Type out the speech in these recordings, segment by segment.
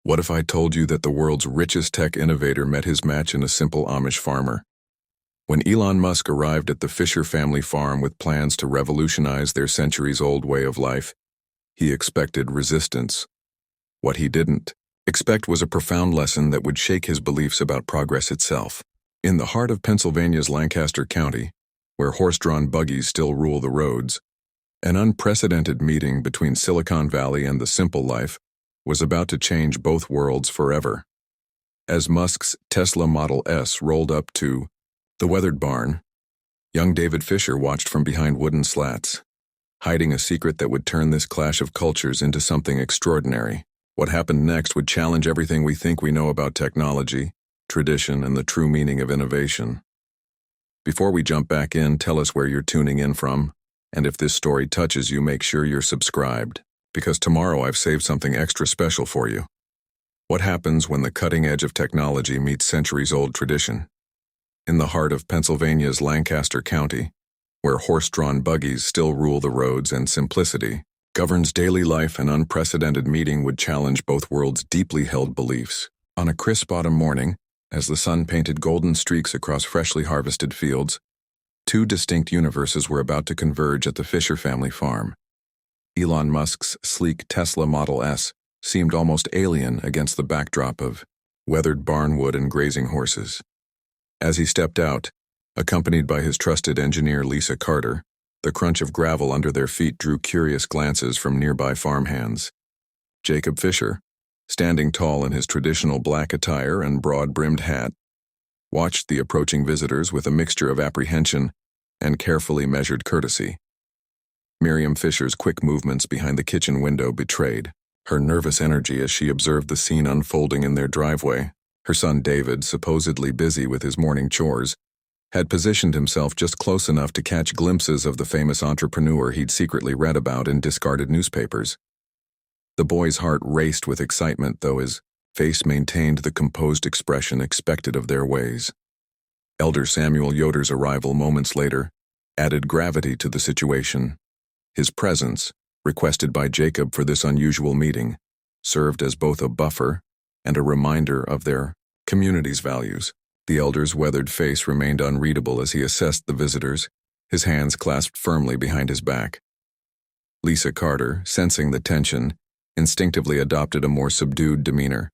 What if I told you that the world's richest tech innovator met his match in a simple Amish farmer? When Elon Musk arrived at the Fisher family farm with plans to revolutionize their centuries-old way of life, he expected resistance. What he didn't expect was a profound lesson that would shake his beliefs about progress itself. In the heart of Pennsylvania's Lancaster County, where horse-drawn buggies still rule the roads, an unprecedented meeting between Silicon Valley and the simple life was about to change both worlds forever. As Musk's Tesla Model S rolled up to the weathered barn, young David Fisher watched from behind wooden slats, hiding a secret that would turn this clash of cultures into something extraordinary. What happened next would challenge everything we think we know about technology, tradition, and the true meaning of innovation. Before we jump back in, tell us where you're tuning in from, and if this story touches you, make sure you're subscribed, because tomorrow I've saved something extra special for you. What happens when the cutting edge of technology meets centuries-old tradition? In the heart of Pennsylvania's Lancaster County, where horse-drawn buggies still rule the roads and simplicity governs daily life, an unprecedented meeting would challenge both worlds' deeply held beliefs. On a crisp autumn morning, as the sun painted golden streaks across freshly harvested fields, two distinct universes were about to converge at the Fisher family farm. Elon Musk's sleek Tesla Model S seemed almost alien against the backdrop of weathered barnwood and grazing horses. As he stepped out, accompanied by his trusted engineer Lisa Carter, the crunch of gravel under their feet drew curious glances from nearby farmhands. Jacob Fisher, standing tall in his traditional black attire and broad-brimmed hat, watched the approaching visitors with a mixture of apprehension and carefully measured courtesy. Miriam Fisher's quick movements behind the kitchen window betrayed her nervous energy as she observed the scene unfolding in their driveway. Her son David, supposedly busy with his morning chores, had positioned himself just close enough to catch glimpses of the famous entrepreneur he'd secretly read about in discarded newspapers. The boy's heart raced with excitement, though his face maintained the composed expression expected of their ways. Elder Samuel Yoder's arrival moments later added gravity to the situation. His presence, requested by Jacob for this unusual meeting, served as both a buffer and a reminder of their community's values. The elder's weathered face remained unreadable as he assessed the visitors, his hands clasped firmly behind his back. Lisa Carter, sensing the tension, instinctively adopted a more subdued demeanor.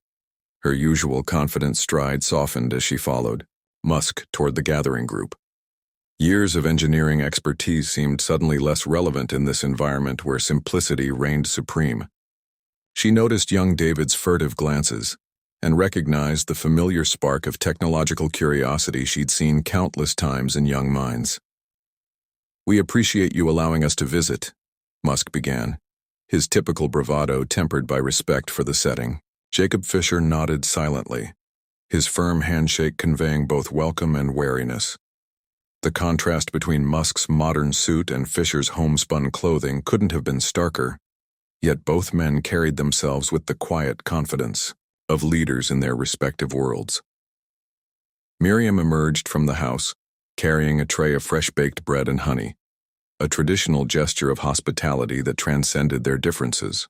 Her usual confident stride softened as she followed Musk toward the gathering group. Years of engineering expertise seemed suddenly less relevant in this environment where simplicity reigned supreme. She noticed young David's furtive glances and recognized the familiar spark of technological curiosity she'd seen countless times in young minds. "We appreciate you allowing us to visit," Musk began, his typical bravado tempered by respect for the setting. Jacob Fisher nodded silently, his firm handshake conveying both welcome and wariness. The contrast between Musk's modern suit and Fisher's homespun clothing couldn't have been starker, yet both men carried themselves with the quiet confidence of leaders in their respective worlds. Miriam emerged from the house, carrying a tray of fresh-baked bread and honey, a traditional gesture of hospitality that transcended their differences.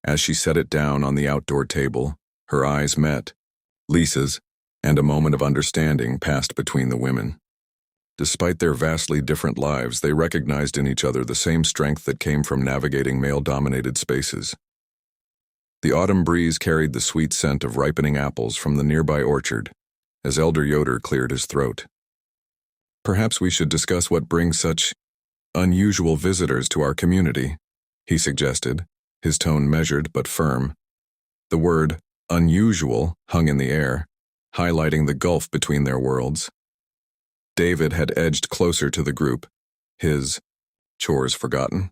As she set it down on the outdoor table, her eyes met Lisa's, and a moment of understanding passed between the women. Despite their vastly different lives, they recognized in each other the same strength that came from navigating male-dominated spaces. The autumn breeze carried the sweet scent of ripening apples from the nearby orchard, as Elder Yoder cleared his throat. "Perhaps we should discuss what brings such unusual visitors to our community," he suggested, his tone measured but firm. The word unusual hung in the air, highlighting the gulf between their worlds. David had edged closer to the group, his chores forgotten.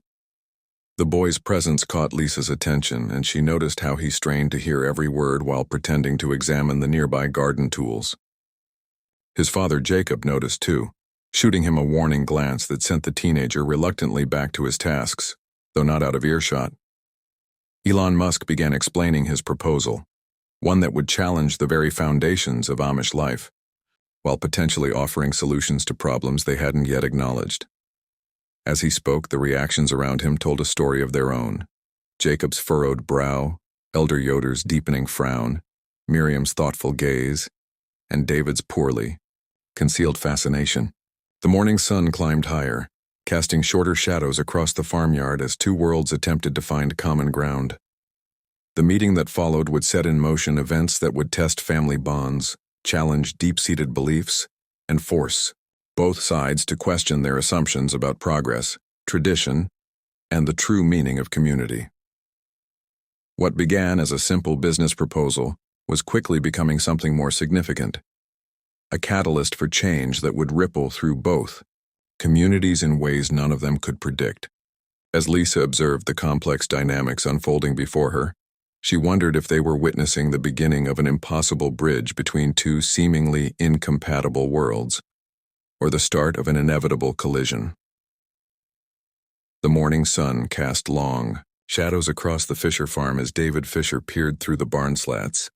The boy's presence caught Lisa's attention, and she noticed how he strained to hear every word while pretending to examine the nearby garden tools. His father Jacob noticed too, shooting him a warning glance that sent the teenager reluctantly back to his tasks, though not out of earshot. Elon Musk began explaining his proposal, one that would challenge the very foundations of Amish life, while potentially offering solutions to problems they hadn't yet acknowledged. As he spoke, the reactions around him told a story of their own. Jacob's furrowed brow, Elder Yoder's deepening frown, Miriam's thoughtful gaze, and David's poorly concealed fascination. The morning sun climbed higher, casting shorter shadows across the farmyard as two worlds attempted to find common ground. The meeting that followed would set in motion events that would test family bonds, challenge deep-seated beliefs, and force both sides to question their assumptions about progress, tradition, and the true meaning of community. What began as a simple business proposal was quickly becoming something more significant, a catalyst for change that would ripple through both communities in ways none of them could predict. As Lisa observed the complex dynamics unfolding before her, she wondered if they were witnessing the beginning of an impossible bridge between two seemingly incompatible worlds, or the start of an inevitable collision. The morning sun cast long shadows across the Fisher farm as David Fisher peered through the barn slats,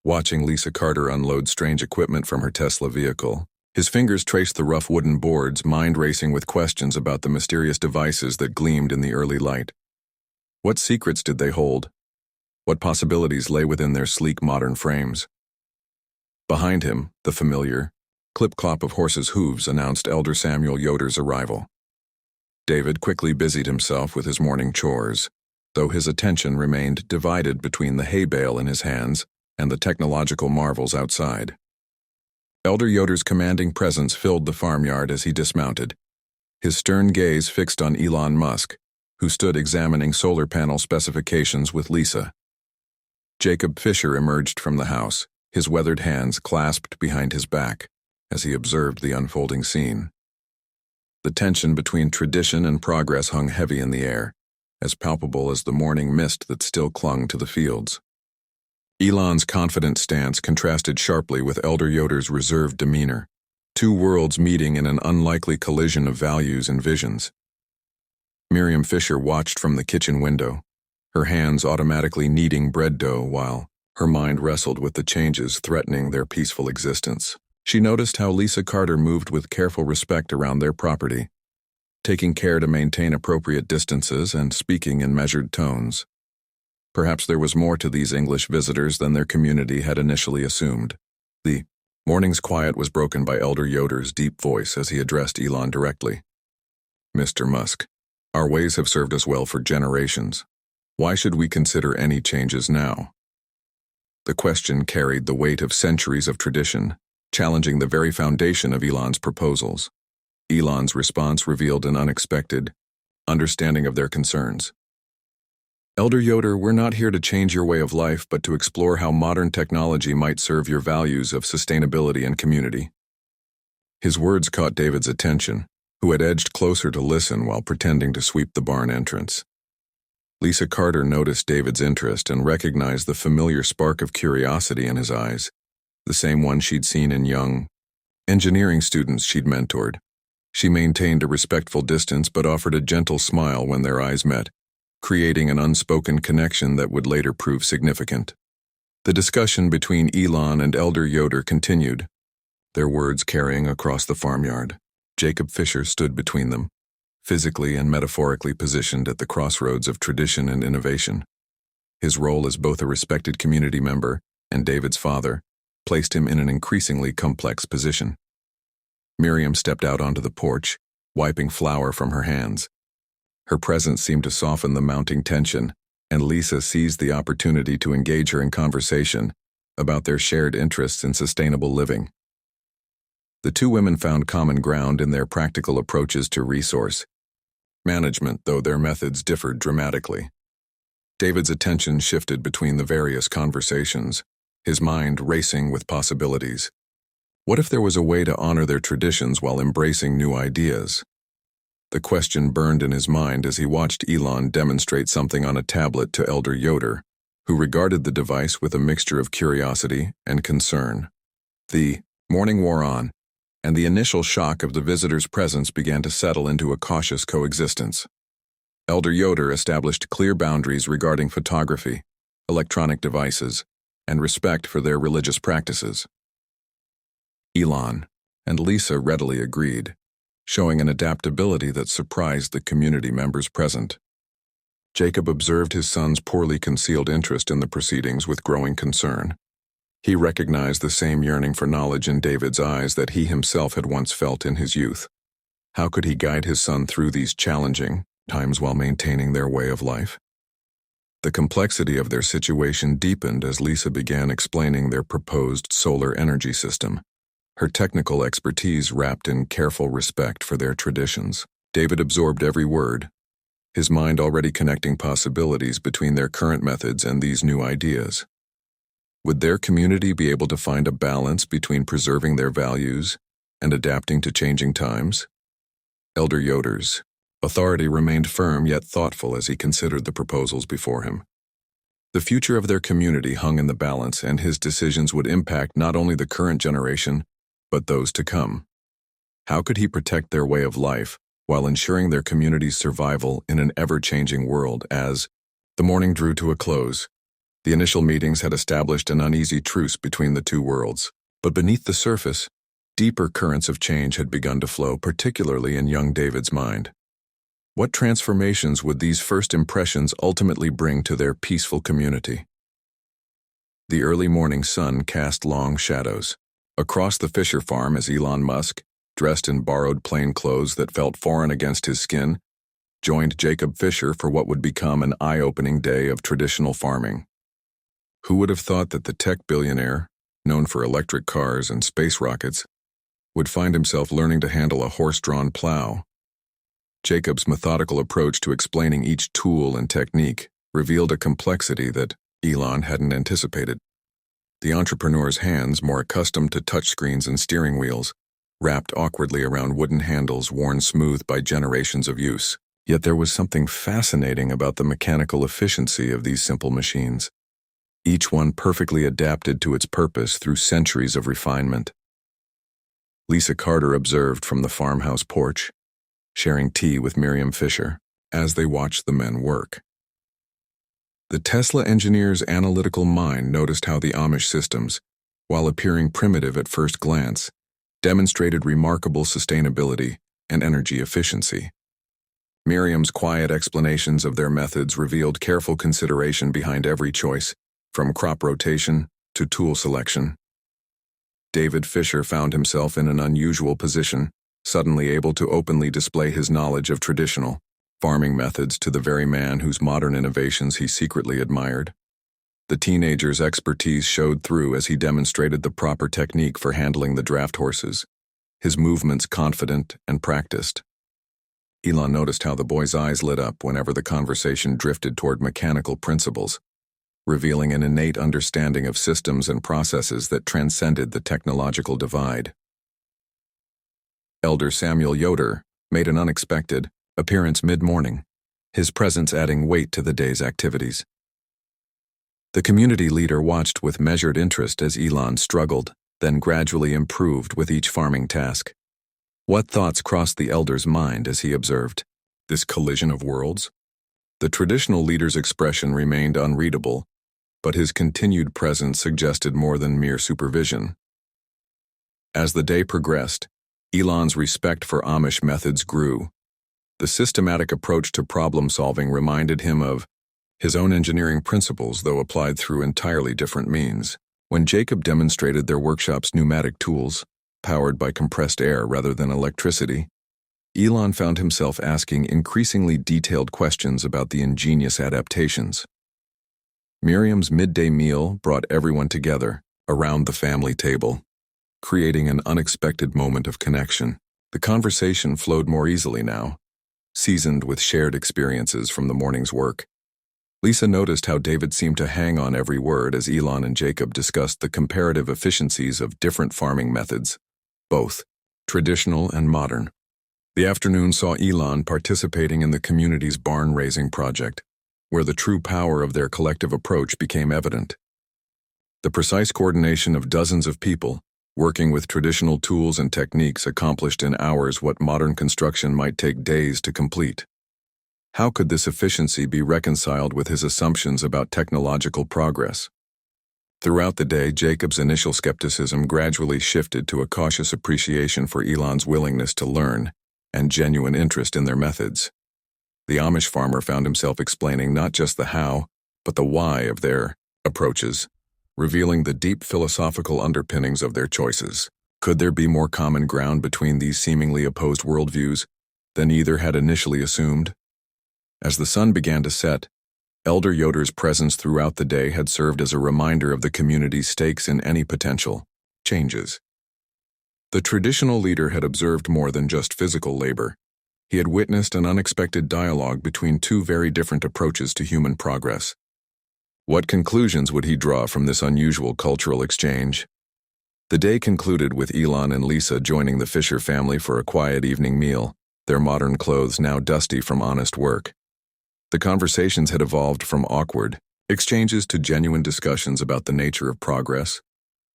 watching Lisa Carter unload strange equipment from her Tesla vehicle. His fingers traced the rough wooden boards, mind racing with questions about the mysterious devices that gleamed in the early light. What secrets did they hold? What possibilities lay within their sleek modern frames? Behind him, the familiar clip-clop of horses' hooves announced Elder Samuel Yoder's arrival. David quickly busied himself with his morning chores, though his attention remained divided between the hay bale in his hands and the technological marvels outside. Elder Yoder's commanding presence filled the farmyard as he dismounted, his stern gaze fixed on Elon Musk, who stood examining solar panel specifications with Lisa. Jacob Fisher emerged from the house, his weathered hands clasped behind his back, as he observed the unfolding scene. The tension between tradition and progress hung heavy in the air, as palpable as the morning mist that still clung to the fields. Elon's confident stance contrasted sharply with Elder Yoder's reserved demeanor, two worlds meeting in an unlikely collision of values and visions. Miriam Fisher watched from the kitchen window, her hands automatically kneading bread dough while her mind wrestled with the changes threatening their peaceful existence. She noticed how Lisa Carter moved with careful respect around their property, taking care to maintain appropriate distances and speaking in measured tones. Perhaps there was more to these English visitors than their community had initially assumed. The morning's quiet was broken by Elder Yoder's deep voice as he addressed Elon directly. "Mr. Musk, our ways have served us well for generations. Why should we consider any changes now?" The question carried the weight of centuries of tradition, challenging the very foundation of Elon's proposals. Elon's response revealed an unexpected understanding of their concerns. "Elder Yoder, we're not here to change your way of life, but to explore how modern technology might serve your values of sustainability and community." His words caught David's attention, who had edged closer to listen while pretending to sweep the barn entrance. Lisa Carter noticed David's interest and recognized the familiar spark of curiosity in his eyes, the same one she'd seen in young engineering students she'd mentored. She maintained a respectful distance but offered a gentle smile when their eyes met, creating an unspoken connection that would later prove significant. The discussion between Elon and Elder Yoder continued, their words carrying across the farmyard. Jacob Fisher stood between them, physically and metaphorically positioned at the crossroads of tradition and innovation. His role as both a respected community member and David's father placed him in an increasingly complex position. Miriam stepped out onto the porch, wiping flour from her hands. Her presence seemed to soften the mounting tension, and Lisa seized the opportunity to engage her in conversation about their shared interests in sustainable living. The two women found common ground in their practical approaches to resource management, though their methods differed dramatically. David's attention shifted between the various conversations, his mind racing with possibilities. What if there was a way to honor their traditions while embracing new ideas? The question burned in his mind as he watched Elon demonstrate something on a tablet to Elder Yoder, who regarded the device with a mixture of curiosity and concern. The morning wore on, and the initial shock of the visitor's presence began to settle into a cautious coexistence. Elder Yoder established clear boundaries regarding photography, electronic devices, and respect for their religious practices. Elon and Lisa readily agreed, showing an adaptability that surprised the community members present. Jacob observed his son's poorly concealed interest in the proceedings with growing concern. He recognized the same yearning for knowledge in David's eyes that he himself had once felt in his youth. How could he guide his son through these challenging times while maintaining their way of life? The complexity of their situation deepened as Lisa began explaining their proposed solar energy system, her technical expertise wrapped in careful respect for their traditions. David absorbed every word, his mind already connecting possibilities between their current methods and these new ideas. Would their community be able to find a balance between preserving their values and adapting to changing times? Elder Yoder's authority remained firm yet thoughtful as he considered the proposals before him. The future of their community hung in the balance, and his decisions would impact not only the current generation, but those to come. How could he protect their way of life while ensuring their community's survival in an ever-changing world? As the morning drew to a close, the initial meetings had established an uneasy truce between the two worlds, but beneath the surface, deeper currents of change had begun to flow, particularly in young David's mind. What transformations would these first impressions ultimately bring to their peaceful community? The early morning sun cast long shadows across the Fisher farm as Elon Musk, dressed in borrowed plain clothes that felt foreign against his skin, joined Jacob Fisher for what would become an eye-opening day of traditional farming. Who would have thought that the tech billionaire, known for electric cars and space rockets, would find himself learning to handle a horse-drawn plow? Jacob's methodical approach to explaining each tool and technique revealed a complexity that Elon hadn't anticipated. The entrepreneur's hands, more accustomed to touchscreens and steering wheels, wrapped awkwardly around wooden handles worn smooth by generations of use. Yet there was something fascinating about the mechanical efficiency of these simple machines, each one perfectly adapted to its purpose through centuries of refinement. Lisa Carter observed from the farmhouse porch, sharing tea with Miriam Fisher, as they watched the men work. The Tesla engineer's analytical mind noticed how the Amish systems, while appearing primitive at first glance, demonstrated remarkable sustainability and energy efficiency. Miriam's quiet explanations of their methods revealed careful consideration behind every choice, from crop rotation to tool selection. David Fisher found himself in an unusual position, suddenly able to openly display his knowledge of traditional farming methods to the very man whose modern innovations he secretly admired. The teenager's expertise showed through as he demonstrated the proper technique for handling the draft horses, his movements confident and practiced. Elon noticed how the boy's eyes lit up whenever the conversation drifted toward mechanical principles, revealing an innate understanding of systems and processes that transcended the technological divide. Elder Samuel Yoder made an unexpected appearance mid-morning, his presence adding weight to the day's activities. The community leader watched with measured interest as Elon struggled, then gradually improved with each farming task. What thoughts crossed the elder's mind as he observed this collision of worlds? The traditional leader's expression remained unreadable, but his continued presence suggested more than mere supervision. As the day progressed, Elon's respect for Amish methods grew. The systematic approach to problem-solving reminded him of his own engineering principles, though applied through entirely different means. When Jacob demonstrated their workshop's pneumatic tools, powered by compressed air rather than electricity, Elon found himself asking increasingly detailed questions about the ingenious adaptations. Miriam's midday meal brought everyone together around the family table, creating an unexpected moment of connection. The conversation flowed more easily now, seasoned with shared experiences from the morning's work. Lisa noticed how David seemed to hang on every word as Elon and Jacob discussed the comparative efficiencies of different farming methods, both traditional and modern. The afternoon saw Elon participating in the community's barn-raising project, where the true power of their collective approach became evident. The precise coordination of dozens of people, working with traditional tools and techniques, accomplished in hours what modern construction might take days to complete. How could this efficiency be reconciled with his assumptions about technological progress? Throughout the day, Jacob's initial skepticism gradually shifted to a cautious appreciation for Elon's willingness to learn and genuine interest in their methods. The Amish farmer found himself explaining not just the how, but the why of their approaches, revealing the deep philosophical underpinnings of their choices. Could there be more common ground between these seemingly opposed worldviews than either had initially assumed? As the sun began to set, Elder Yoder's presence throughout the day had served as a reminder of the community's stakes in any potential changes. The traditional leader had observed more than just physical labor. He had witnessed an unexpected dialogue between two very different approaches to human progress. What conclusions would he draw from this unusual cultural exchange? The day concluded with Elon and Lisa joining the Fisher family for a quiet evening meal, their modern clothes now dusty from honest work. The conversations had evolved from awkward exchanges to genuine discussions about the nature of progress,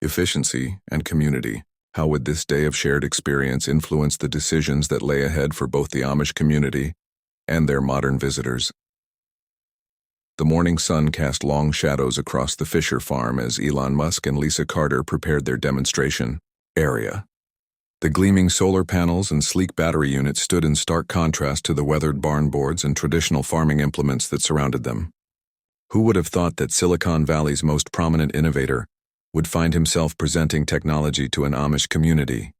efficiency, and community. How would this day of shared experience influence the decisions that lay ahead for both the Amish community and their modern visitors? The morning sun cast long shadows across the Fisher farm as Elon Musk and Lisa Carter prepared their demonstration area. The gleaming solar panels and sleek battery units stood in stark contrast to the weathered barn boards and traditional farming implements that surrounded them. Who would have thought that Silicon Valley's most prominent innovator would find himself presenting technology to an Amish community?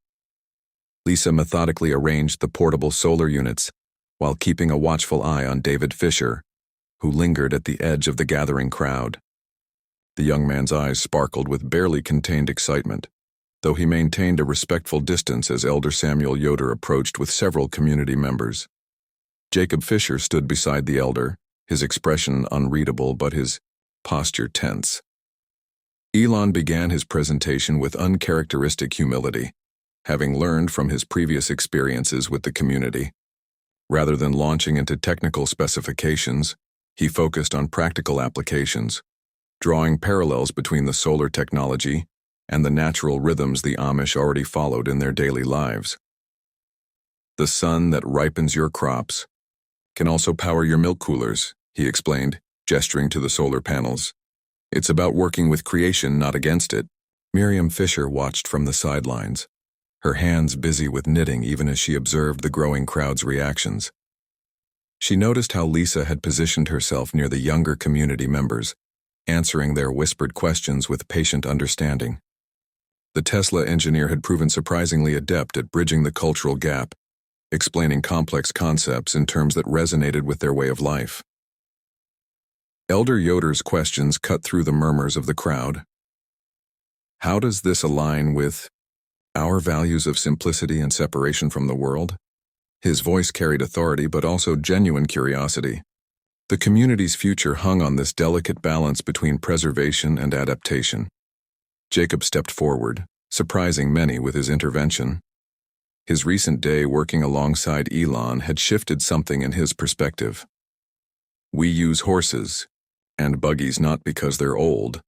Lisa methodically arranged the portable solar units while keeping a watchful eye on David Fisher, who lingered at the edge of the gathering crowd. The young man's eyes sparkled with barely contained excitement, though he maintained a respectful distance as Elder Samuel Yoder approached with several community members. Jacob Fisher stood beside the elder, his expression unreadable but his posture tense. Elon began his presentation with uncharacteristic humility, having learned from his previous experiences with the community. Rather than launching into technical specifications, he focused on practical applications, drawing parallels between the solar technology and the natural rhythms the Amish already followed in their daily lives. The sun that ripens your crops can also power your milk coolers, he explained, gesturing to the solar panels. It's about working with creation, not against it. Miriam Fisher watched from the sidelines, her hands busy with knitting even as she observed the growing crowd's reactions. She noticed how Lisa had positioned herself near the younger community members, answering their whispered questions with patient understanding. The Tesla engineer had proven surprisingly adept at bridging the cultural gap, explaining complex concepts in terms that resonated with their way of life. Elder Yoder's questions cut through the murmurs of the crowd. How does this align with our values of simplicity and separation from the world? His voice carried authority but also genuine curiosity. The community's future hung on this delicate balance between preservation and adaptation. Jacob stepped forward, surprising many with his intervention. His recent day working alongside Elon had shifted something in his perspective. We use horses and buggies not because they're old,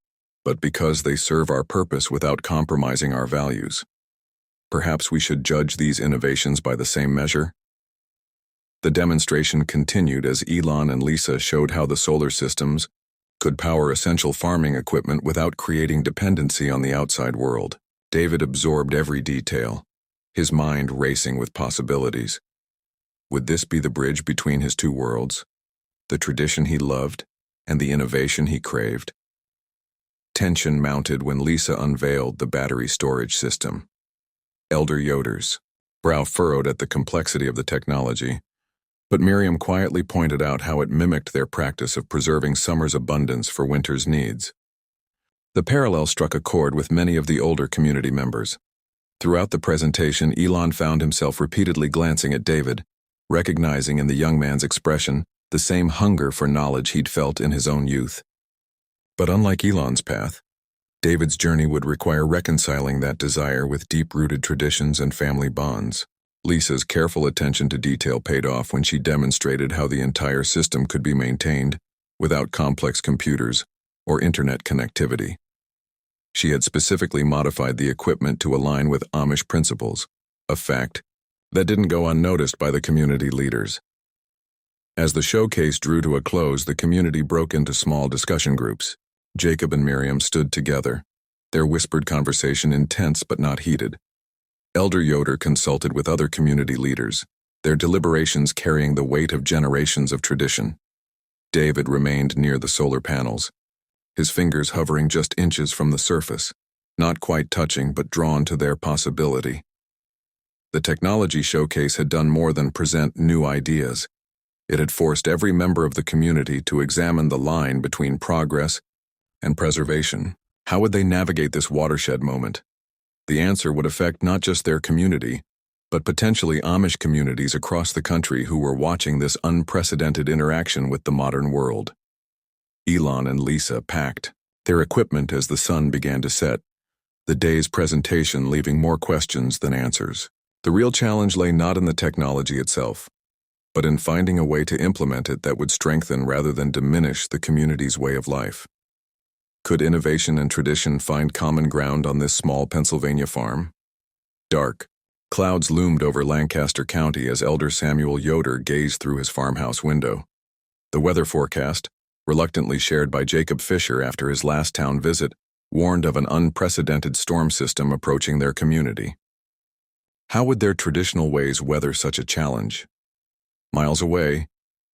but because they serve our purpose without compromising our values. Perhaps we should judge these innovations by the same measure? The demonstration continued as Elon and Lisa showed how the solar systems could power essential farming equipment without creating dependency on the outside world. David absorbed every detail, his mind racing with possibilities. Would this be the bridge between his two worlds, the tradition he loved and the innovation he craved? Tension mounted when Lisa unveiled the battery storage system. Elder Yoder's brow furrowed at the complexity of the technology, but Miriam quietly pointed out how it mimicked their practice of preserving summer's abundance for winter's needs. The parallel struck a chord with many of the older community members. Throughout the presentation, Elon found himself repeatedly glancing at David, recognizing in the young man's expression the same hunger for knowledge he'd felt in his own youth. But unlike Elon's path, David's journey would require reconciling that desire with deep-rooted traditions and family bonds. Lisa's careful attention to detail paid off when she demonstrated how the entire system could be maintained without complex computers or internet connectivity. She had specifically modified the equipment to align with Amish principles, a fact that didn't go unnoticed by the community leaders. As the showcase drew to a close, the community broke into small discussion groups. Jacob and Miriam stood together, their whispered conversation intense but not heated. Elder Yoder consulted with other community leaders, their deliberations carrying the weight of generations of tradition. David remained near the solar panels, his fingers hovering just inches from the surface, not quite touching but drawn to their possibility. The technology showcase had done more than present new ideas. It had forced every member of the community to examine the line between progress and preservation. How would they navigate this watershed moment? The answer would affect not just their community, but potentially Amish communities across the country who were watching this unprecedented interaction with the modern world. Elon and Lisa packed their equipment as the sun began to set, the day's presentation leaving more questions than answers. The real challenge lay not in the technology itself, but in finding a way to implement it that would strengthen rather than diminish the community's way of life. Could innovation and tradition find common ground on this small Pennsylvania farm? Dark clouds loomed over Lancaster County as Elder Samuel Yoder gazed through his farmhouse window. The weather forecast, reluctantly shared by Jacob Fisher after his last town visit, warned of an unprecedented storm system approaching their community. How would their traditional ways weather such a challenge? Miles away,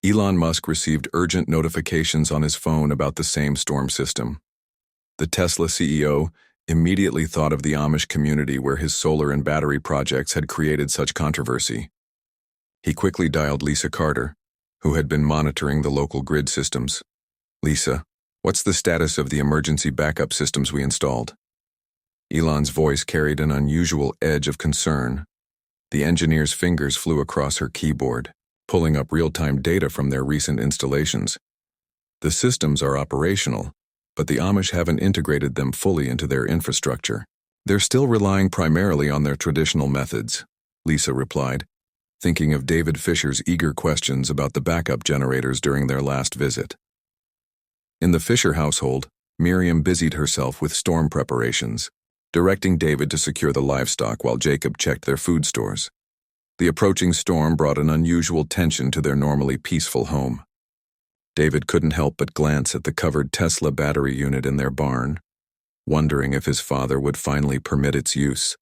Elon Musk received urgent notifications on his phone about the same storm system. The Tesla CEO immediately thought of the Amish community where his solar and battery projects had created such controversy. He quickly dialed Lisa Carter, who had been monitoring the local grid systems. "Lisa, what's the status of the emergency backup systems we installed?" Elon's voice carried an unusual edge of concern. The engineer's fingers flew across her keyboard, pulling up real-time data from their recent installations. "The systems are operational, but the Amish haven't integrated them fully into their infrastructure. They're still relying primarily on their traditional methods," Lisa replied, thinking of David Fisher's eager questions about the backup generators during their last visit. In the Fisher household, Miriam busied herself with storm preparations, directing David to secure the livestock while Jacob checked their food stores. The approaching storm brought an unusual tension to their normally peaceful home. David couldn't help but glance at the covered Tesla battery unit in their barn, wondering if his father would finally permit its use.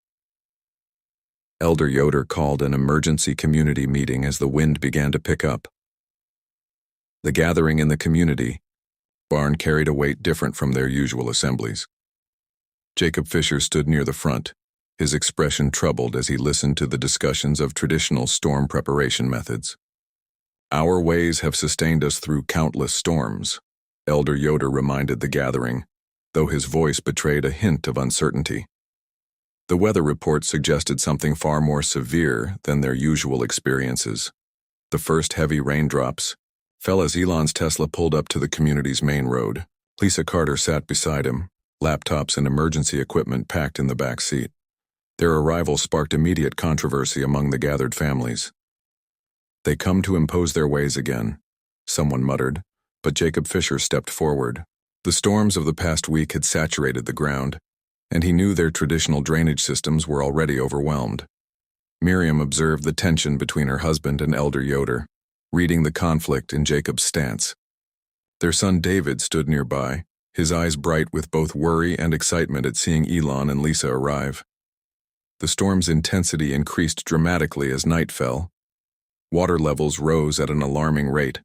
Elder Yoder called an emergency community meeting as the wind began to pick up. The gathering in the community barn carried a weight different from their usual assemblies. Jacob Fisher stood near the front, his expression troubled as he listened to the discussions of traditional storm preparation methods. "Our ways have sustained us through countless storms," Elder Yoder reminded the gathering, though his voice betrayed a hint of uncertainty. The weather report suggested something far more severe than their usual experiences. The first heavy raindrops fell as Elon's Tesla pulled up to the community's main road. Lisa Carter sat beside him, laptops and emergency equipment packed in the back seat. Their arrival sparked immediate controversy among the gathered families. "They come to impose their ways again," someone muttered, but Jacob Fisher stepped forward. The storms of the past week had saturated the ground, and he knew their traditional drainage systems were already overwhelmed. Miriam observed the tension between her husband and Elder Yoder, reading the conflict in Jacob's stance. Their son David stood nearby, his eyes bright with both worry and excitement at seeing Elon and Lisa arrive. The storm's intensity increased dramatically as night fell. Water levels rose at an alarming rate,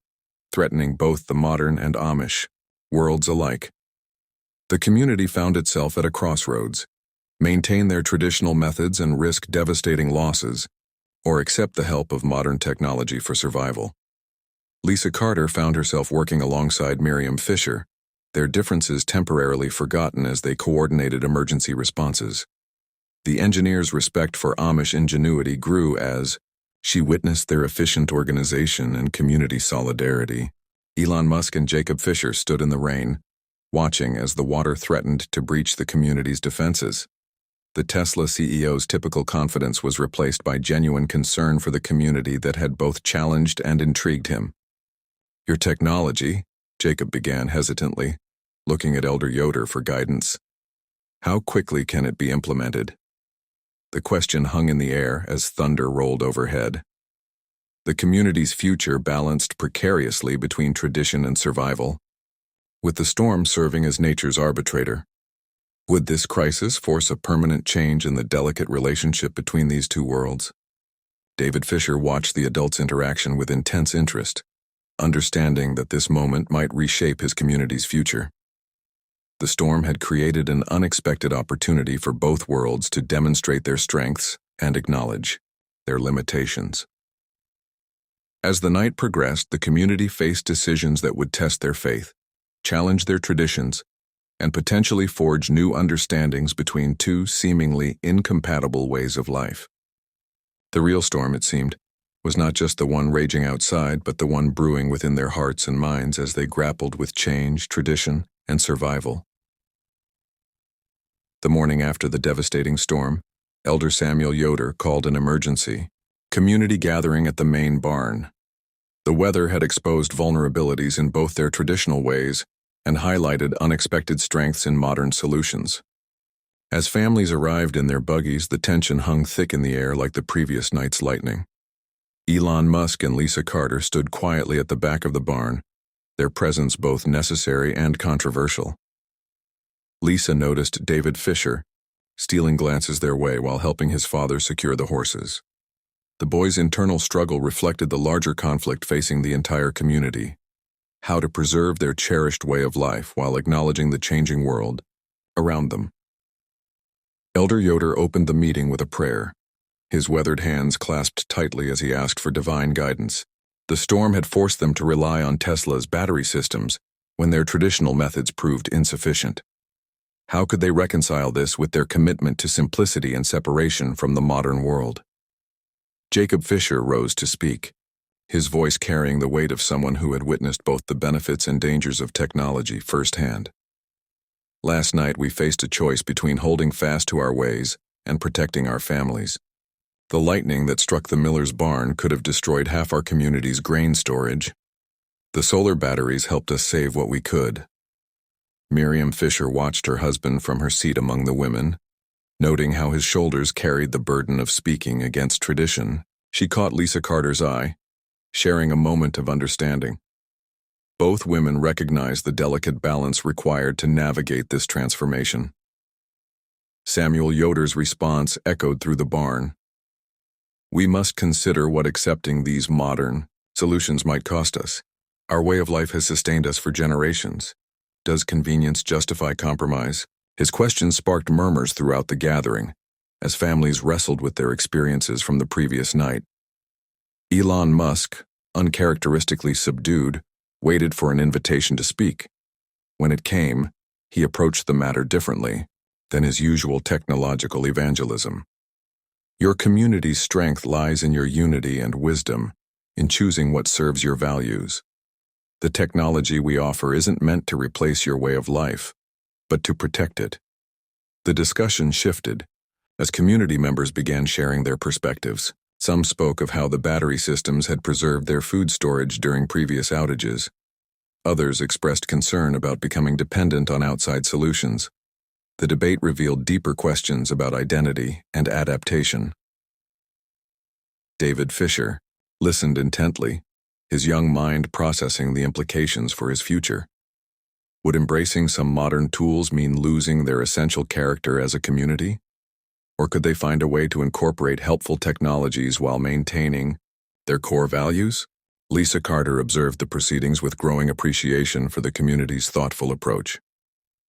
threatening both the modern and Amish worlds alike. The community found itself at a crossroads: maintain their traditional methods and risk devastating losses, or accept the help of modern technology for survival. Lisa Carter found herself working alongside Miriam Fisher, their differences temporarily forgotten as they coordinated emergency responses. The engineer's respect for Amish ingenuity grew as she witnessed their efficient organization and community solidarity. Elon Musk and Jacob Fisher stood in the rain, watching as the water threatened to breach the community's defenses. The Tesla CEO's typical confidence was replaced by genuine concern for the community that had both challenged and intrigued him. "Your technology," Jacob began hesitantly, looking at Elder Yoder for guidance. "How quickly can it be implemented?" The question hung in the air as thunder rolled overhead. The community's future balanced precariously between tradition and survival, with the storm serving as nature's arbitrator. Would this crisis force a permanent change in the delicate relationship between these two worlds? David Fisher watched the adults' interaction with intense interest, understanding that this moment might reshape his community's future. The storm had created an unexpected opportunity for both worlds to demonstrate their strengths and acknowledge their limitations. As the night progressed, the community faced decisions that would test their faith, challenge their traditions, and potentially forge new understandings between two seemingly incompatible ways of life. The real storm, it seemed, was not just the one raging outside, but the one brewing within their hearts and minds as they grappled with change, tradition, and survival. The morning after the devastating storm, Elder Samuel Yoder called an emergency community gathering at the main barn. The weather had exposed vulnerabilities in both their traditional ways and highlighted unexpected strengths in modern solutions. As families arrived in their buggies, the tension hung thick in the air like the previous night's lightning. Elon Musk and Lisa Carter stood quietly at the back of the barn, their presence both necessary and controversial. Lisa noticed David Fisher, stealing glances their way while helping his father secure the horses. The boys' internal struggle reflected the larger conflict facing the entire community: how to preserve their cherished way of life while acknowledging the changing world around them. Elder Yoder opened the meeting with a prayer, his weathered hands clasped tightly as he asked for divine guidance. The storm had forced them to rely on Tesla's battery systems when their traditional methods proved insufficient. How could they reconcile this with their commitment to simplicity and separation from the modern world? Jacob Fisher rose to speak, his voice carrying the weight of someone who had witnessed both the benefits and dangers of technology firsthand. Last night we faced a choice between holding fast to our ways and protecting our families. The lightning that struck the miller's barn could have destroyed half our community's grain storage. The solar batteries helped us save what we could. Miriam Fisher watched her husband from her seat among the women. Noting how his shoulders carried the burden of speaking against tradition, she caught Lisa Carter's eye, sharing a moment of understanding. Both women recognized the delicate balance required to navigate this transformation. Samuel Yoder's response echoed through the barn. We must consider what accepting these modern solutions might cost us. Our way of life has sustained us for generations. Does convenience justify compromise? His questions sparked murmurs throughout the gathering, as families wrestled with their experiences from the previous night. Elon Musk, uncharacteristically subdued, waited for an invitation to speak. When it came, he approached the matter differently than his usual technological evangelism. Your community's strength lies in your unity and wisdom, in choosing what serves your values. The technology we offer isn't meant to replace your way of life, but to protect it. The discussion shifted as community members began sharing their perspectives. Some spoke of how the battery systems had preserved their food storage during previous outages. Others expressed concern about becoming dependent on outside solutions. The debate revealed deeper questions about identity and adaptation. David Fisher listened intently, his young mind processing the implications for his future. Would embracing some modern tools mean losing their essential character as a community? Or could they find a way to incorporate helpful technologies while maintaining their core values? Lisa Carter observed the proceedings with growing appreciation for the community's thoughtful approach.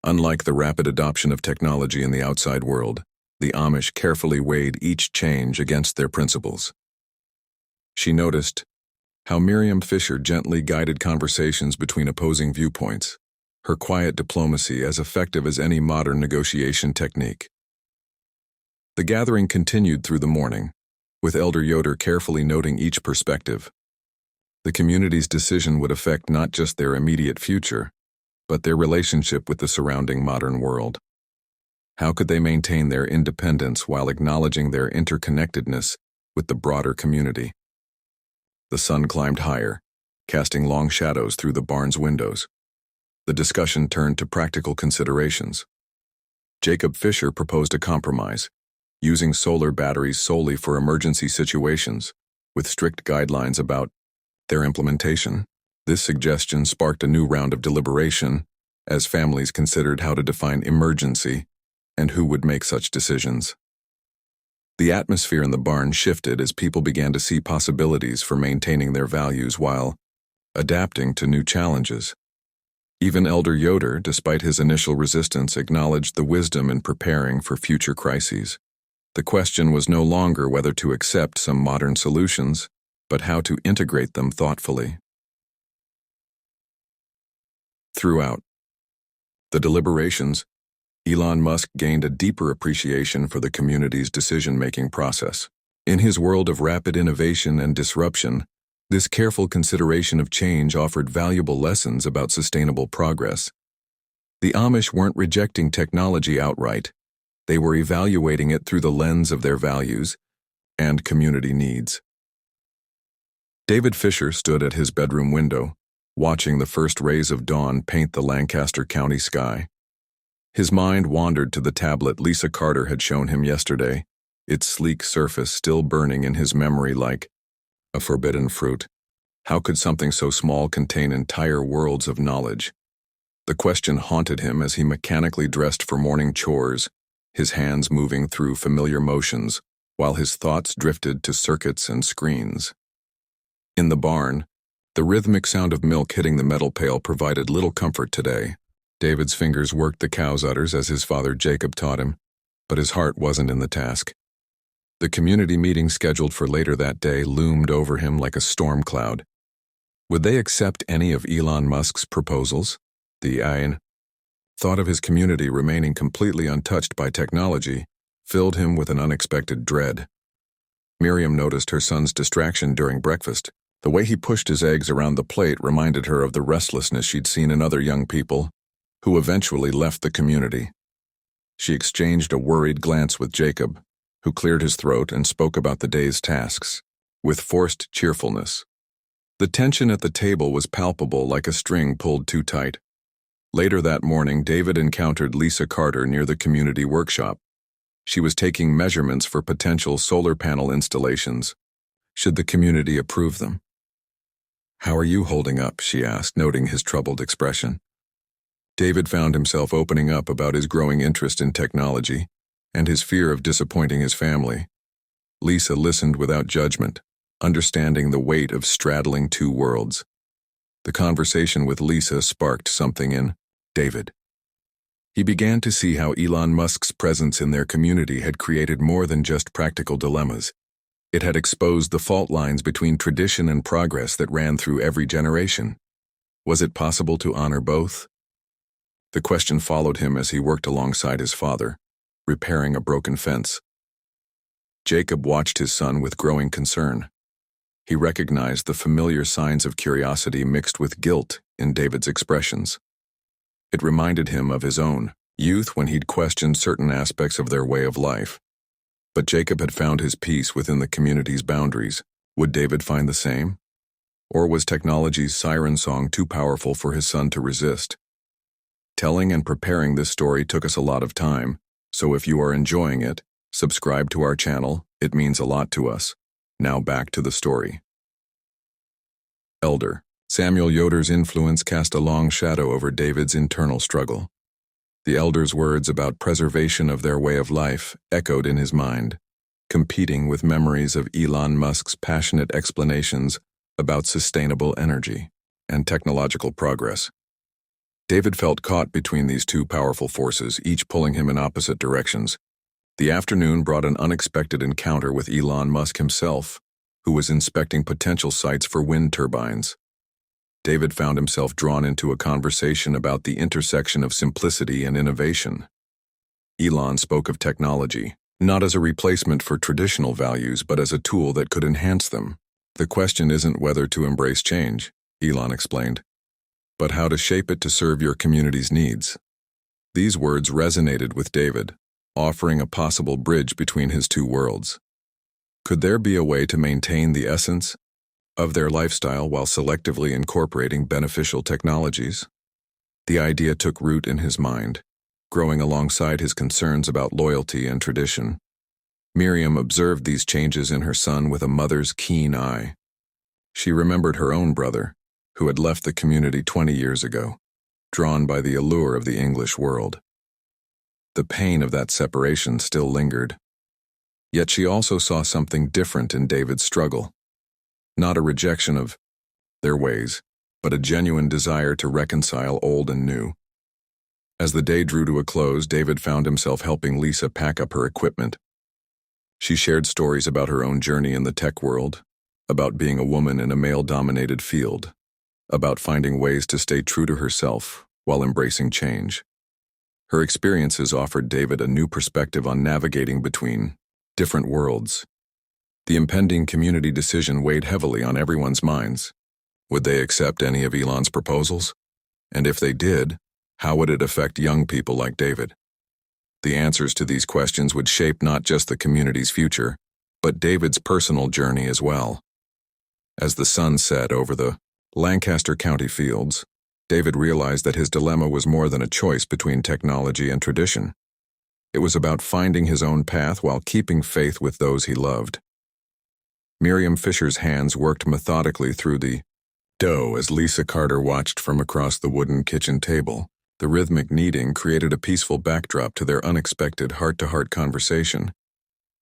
Unlike the rapid adoption of technology in the outside world, the Amish carefully weighed each change against their principles. She noticed how Miriam Fisher gently guided conversations between opposing viewpoints, her quiet diplomacy as effective as any modern negotiation technique. The gathering continued through the morning, with Elder Yoder carefully noting each perspective. The community's decision would affect not just their immediate future, but their relationship with the surrounding modern world. How could they maintain their independence while acknowledging their interconnectedness with the broader community? The sun climbed higher, casting long shadows through the barn's windows. The discussion turned to practical considerations. Jacob Fisher proposed a compromise, using solar batteries solely for emergency situations, with strict guidelines about their implementation. This suggestion sparked a new round of deliberation as families considered how to define emergency and who would make such decisions. The atmosphere in the barn shifted as people began to see possibilities for maintaining their values while adapting to new challenges. Even Elder Yoder, despite his initial resistance, acknowledged the wisdom in preparing for future crises. The question was no longer whether to accept some modern solutions, but how to integrate them thoughtfully. Throughout the deliberations, Elon Musk gained a deeper appreciation for the community's decision-making process. In his world of rapid innovation and disruption, this careful consideration of change offered valuable lessons about sustainable progress. The Amish weren't rejecting technology outright. They were evaluating it through the lens of their values and community needs. David Fisher stood at his bedroom window, watching the first rays of dawn paint the Lancaster County sky. His mind wandered to the tablet Lisa Carter had shown him yesterday, its sleek surface still burning in his memory like a forbidden fruit. How could something so small contain entire worlds of knowledge? The question haunted him as he mechanically dressed for morning chores, his hands moving through familiar motions, while his thoughts drifted to circuits and screens. In the barn, the rhythmic sound of milk hitting the metal pail provided little comfort today. David's fingers worked the cow's udders as his father Jacob taught him, but his heart wasn't in the task. The community meeting scheduled for later that day loomed over him like a storm cloud. Would they accept any of Elon Musk's proposals? The thought of his community remaining completely untouched by technology filled him with an unexpected dread. Miriam noticed her son's distraction during breakfast. The way he pushed his eggs around the plate reminded her of the restlessness she'd seen in other young people who eventually left the community. She exchanged a worried glance with Jacob, who cleared his throat and spoke about the day's tasks, with forced cheerfulness. The tension at the table was palpable, like a string pulled too tight. Later that morning, David encountered Lisa Carter near the community workshop. She was taking measurements for potential solar panel installations, should the community approve them. "How are you holding up?" she asked, noting his troubled expression. David found himself opening up about his growing interest in technology and his fear of disappointing his family. Lisa listened without judgment, understanding the weight of straddling two worlds. The conversation with Lisa sparked something in David. He began to see how Elon Musk's presence in their community had created more than just practical dilemmas. It had exposed the fault lines between tradition and progress that ran through every generation. Was it possible to honor both? The question followed him as he worked alongside his father, repairing a broken fence. Jacob watched his son with growing concern. He recognized the familiar signs of curiosity mixed with guilt in David's expressions. It reminded him of his own youth when he'd questioned certain aspects of their way of life. But Jacob had found his peace within the community's boundaries. Would David find the same? Or was technology's siren song too powerful for his son to resist? Telling and preparing this story took us a lot of time, so if you are enjoying it, subscribe to our channel. It means a lot to us. Now back to the story. Elder Samuel Yoder's influence cast a long shadow over David's internal struggle. The elder's words about preservation of their way of life echoed in his mind, competing with memories of Elon Musk's passionate explanations about sustainable energy and technological progress. David felt caught between these two powerful forces, each pulling him in opposite directions. The afternoon brought an unexpected encounter with Elon Musk himself, who was inspecting potential sites for wind turbines. David found himself drawn into a conversation about the intersection of simplicity and innovation. Elon spoke of technology, not as a replacement for traditional values, but as a tool that could enhance them. "The question isn't whether to embrace change," Elon explained, "but how to shape it to serve your community's needs." These words resonated with David, offering a possible bridge between his two worlds. Could there be a way to maintain the essence of their lifestyle while selectively incorporating beneficial technologies? The idea took root in his mind, growing alongside his concerns about loyalty and tradition. Miriam observed these changes in her son with a mother's keen eye. She remembered her own brother, who had left the community 20 years ago, drawn by the allure of the English world. The pain of that separation still lingered. Yet she also saw something different in David's struggle. Not a rejection of their ways, but a genuine desire to reconcile old and new. As the day drew to a close, David found himself helping Lisa pack up her equipment. She shared stories about her own journey in the tech world, about being a woman in a male-dominated field, about finding ways to stay true to herself while embracing change. Her experiences offered David a new perspective on navigating between different worlds. The impending community decision weighed heavily on everyone's minds. Would they accept any of Elon's proposals? And if they did, how would it affect young people like David? The answers to these questions would shape not just the community's future, but David's personal journey as well. As the sun set over the Lancaster County fields, David realized that his dilemma was more than a choice between technology and tradition. It was about finding his own path while keeping faith with those he loved. Miriam Fisher's hands worked methodically through the dough as Lisa Carter watched from across the wooden kitchen table. The rhythmic kneading created a peaceful backdrop to their unexpected heart-to-heart conversation,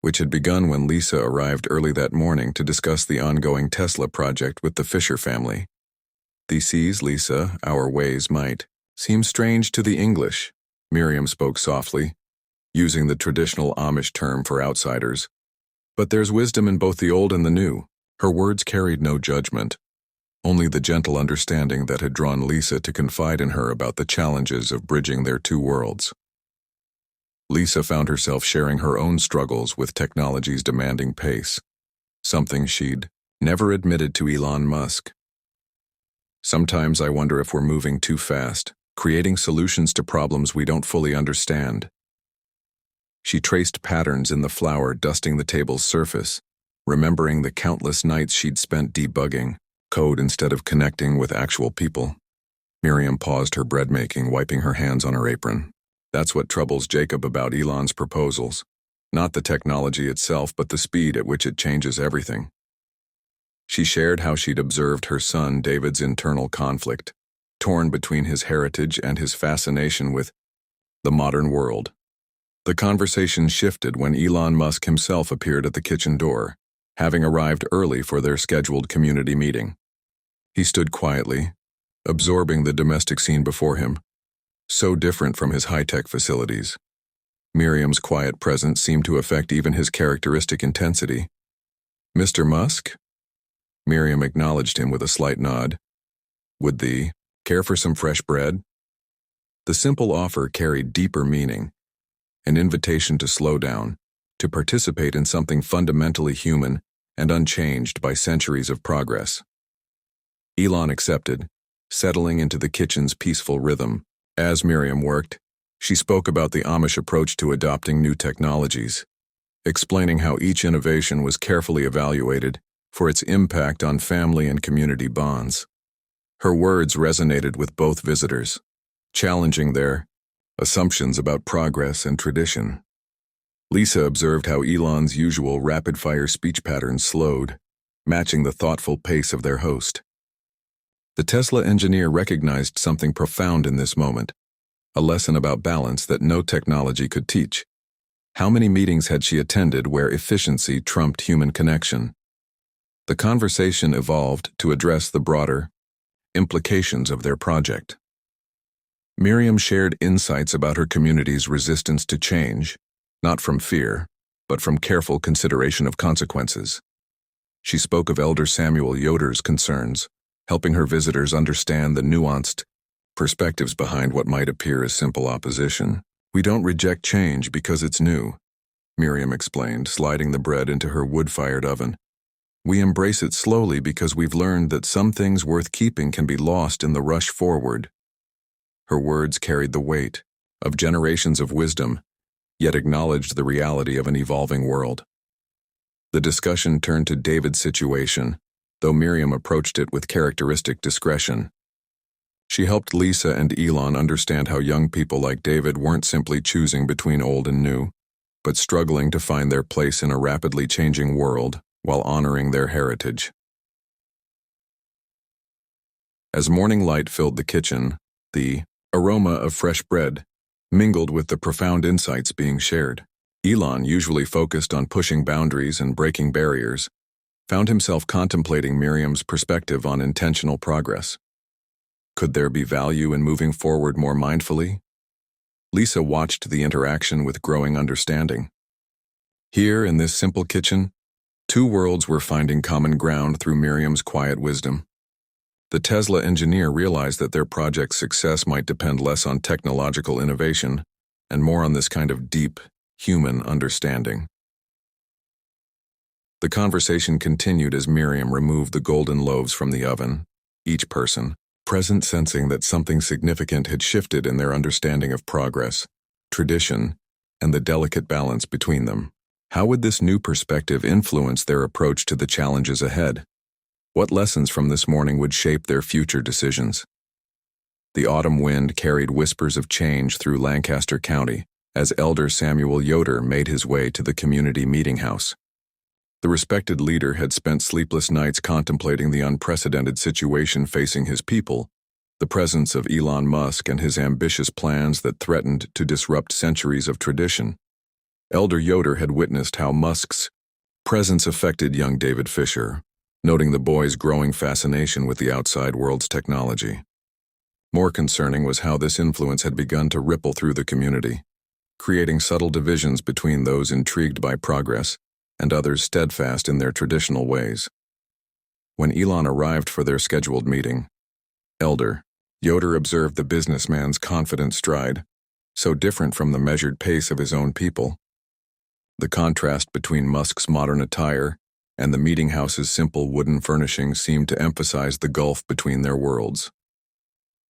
which had begun when Lisa arrived early that morning to discuss the ongoing Tesla project with the Fisher family. "These seas, Lisa, our ways might seem strange to the English," Miriam spoke softly, using the traditional Amish term for outsiders. "But there's wisdom in both the old and the new." Her words carried no judgment, only the gentle understanding that had drawn Lisa to confide in her about the challenges of bridging their two worlds. Lisa found herself sharing her own struggles with technology's demanding pace, something she'd never admitted to Elon Musk. "Sometimes I wonder if we're moving too fast, creating solutions to problems we don't fully understand." She traced patterns in the flour dusting the table's surface, remembering the countless nights she'd spent debugging code instead of connecting with actual people. Miriam paused her bread making, wiping her hands on her apron. "That's what troubles Jacob about Elon's proposals. Not the technology itself, but the speed at which it changes everything." She shared how she'd observed her son David's internal conflict, torn between his heritage and his fascination with the modern world. The conversation shifted when Elon Musk himself appeared at the kitchen door, having arrived early for their scheduled community meeting. He stood quietly, absorbing the domestic scene before him, so different from his high-tech facilities. Miriam's quiet presence seemed to affect even his characteristic intensity. "Mr. Musk?" Miriam acknowledged him with a slight nod. "Would thee care for some fresh bread?" The simple offer carried deeper meaning, an invitation to slow down, to participate in something fundamentally human and unchanged by centuries of progress. Elon accepted, settling into the kitchen's peaceful rhythm. As Miriam worked, she spoke about the Amish approach to adopting new technologies, explaining how each innovation was carefully evaluated for its impact on family and community bonds. Her words resonated with both visitors, challenging their assumptions about progress and tradition. Lisa observed how Elon's usual rapid-fire speech patterns slowed, matching the thoughtful pace of their host. The Tesla engineer recognized something profound in this moment, a lesson about balance that no technology could teach. How many meetings had she attended where efficiency trumped human connection? The conversation evolved to address the broader implications of their project. Miriam shared insights about her community's resistance to change, not from fear, but from careful consideration of consequences. She spoke of Elder Samuel Yoder's concerns, helping her visitors understand the nuanced perspectives behind what might appear as simple opposition. "We don't reject change because it's new," Miriam explained, sliding the bread into her wood-fired oven. "We embrace it slowly because we've learned that some things worth keeping can be lost in the rush forward." Her words carried the weight of generations of wisdom, yet acknowledged the reality of an evolving world. The discussion turned to David's situation, though Miriam approached it with characteristic discretion. She helped Lisa and Elon understand how young people like David weren't simply choosing between old and new, but struggling to find their place in a rapidly changing world while honoring their heritage. As morning light filled the kitchen, the aroma of fresh bread mingled with the profound insights being shared. Elon, usually focused on pushing boundaries and breaking barriers, found himself contemplating Miriam's perspective on intentional progress. Could there be value in moving forward more mindfully? Lisa watched the interaction with growing understanding. Here, in this simple kitchen, two worlds were finding common ground through Miriam's quiet wisdom. The Tesla engineer realized that their project's success might depend less on technological innovation and more on this kind of deep, human understanding. The conversation continued as Miriam removed the golden loaves from the oven, each person present sensing that something significant had shifted in their understanding of progress, tradition, and the delicate balance between them. How would this new perspective influence their approach to the challenges ahead? What lessons from this morning would shape their future decisions? The autumn wind carried whispers of change through Lancaster County as Elder Samuel Yoder made his way to the community meeting house. The respected leader had spent sleepless nights contemplating the unprecedented situation facing his people, the presence of Elon Musk and his ambitious plans that threatened to disrupt centuries of tradition. Elder Yoder had witnessed how Musk's presence affected young David Fisher, noting the boy's growing fascination with the outside world's technology. More concerning was how this influence had begun to ripple through the community, creating subtle divisions between those intrigued by progress and others steadfast in their traditional ways. When Elon arrived for their scheduled meeting, Elder Yoder observed the businessman's confident stride, so different from the measured pace of his own people. The contrast between Musk's modern attire and the meeting house's simple wooden furnishings seemed to emphasize the gulf between their worlds.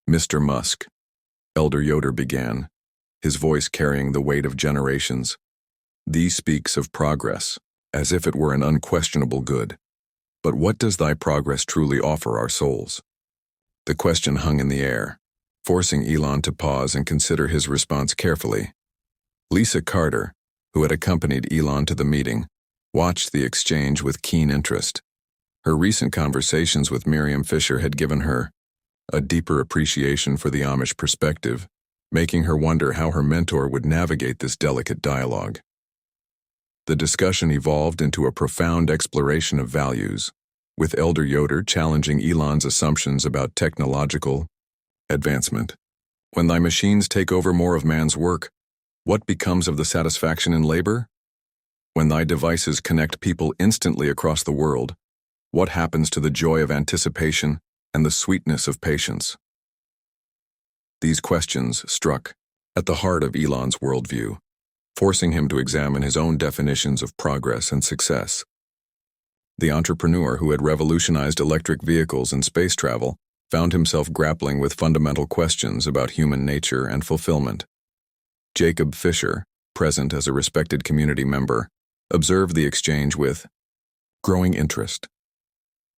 "Mr. Musk," Elder Yoder began, his voice carrying the weight of generations, "thee speaks of progress, as if it were an unquestionable good. But what does thy progress truly offer our souls?" The question hung in the air, forcing Elon to pause and consider his response carefully. Lisa Carter, who had accompanied Elon to the meeting, watched the exchange with keen interest. Her recent conversations with Miriam Fisher had given her a deeper appreciation for the Amish perspective, making her wonder how her mentor would navigate this delicate dialogue. The discussion evolved into a profound exploration of values, with Elder Yoder challenging Elon's assumptions about technological advancement. "When thy machines take over more of man's work, what becomes of the satisfaction in labor? When thy devices connect people instantly across the world, what happens to the joy of anticipation and the sweetness of patience?" These questions struck at the heart of Elon's worldview, forcing him to examine his own definitions of progress and success. The entrepreneur who had revolutionized electric vehicles and space travel found himself grappling with fundamental questions about human nature and fulfillment. Jacob Fisher, present as a respected community member, observed the exchange with growing interest.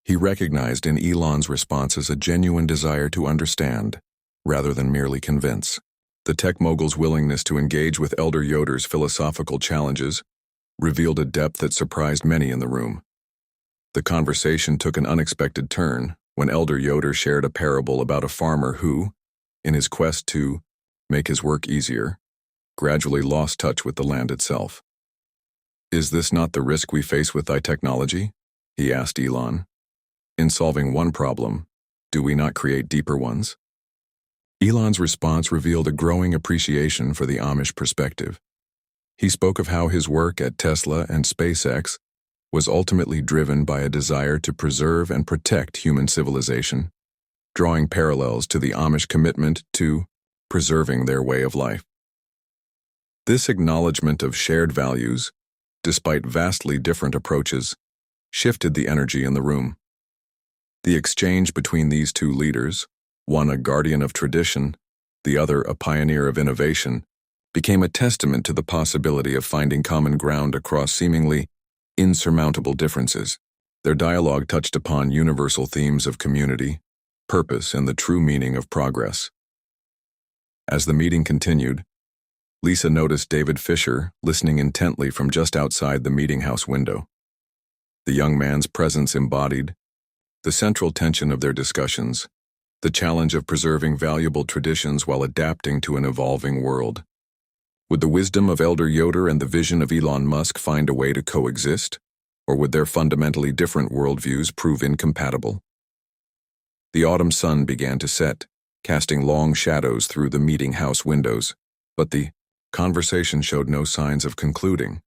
He recognized in Elon's responses a genuine desire to understand, rather than merely convince. The tech mogul's willingness to engage with Elder Yoder's philosophical challenges revealed a depth that surprised many in the room. The conversation took an unexpected turn when Elder Yoder shared a parable about a farmer who, in his quest to make his work easier, gradually lost touch with the land itself. "Is this not the risk we face with thy technology?" he asked Elon. "In solving one problem, do we not create deeper ones?" Elon's response revealed a growing appreciation for the Amish perspective. He spoke of how his work at Tesla and SpaceX was ultimately driven by a desire to preserve and protect human civilization, drawing parallels to the Amish commitment to preserving their way of life. This acknowledgement of shared values, despite vastly different approaches, shifted the energy in the room. The exchange between these two leaders, one a guardian of tradition, the other a pioneer of innovation, became a testament to the possibility of finding common ground across seemingly insurmountable differences. Their dialogue touched upon universal themes of community, purpose, and the true meaning of progress. As the meeting continued, Lisa noticed David Fisher listening intently from just outside the meeting house window. The young man's presence embodied the central tension of their discussions, the challenge of preserving valuable traditions while adapting to an evolving world. Would the wisdom of Elder Yoder and the vision of Elon Musk find a way to coexist? Or would their fundamentally different worldviews prove incompatible? The autumn sun began to set, casting long shadows through the meeting house windows, but the conversation showed no signs of concluding.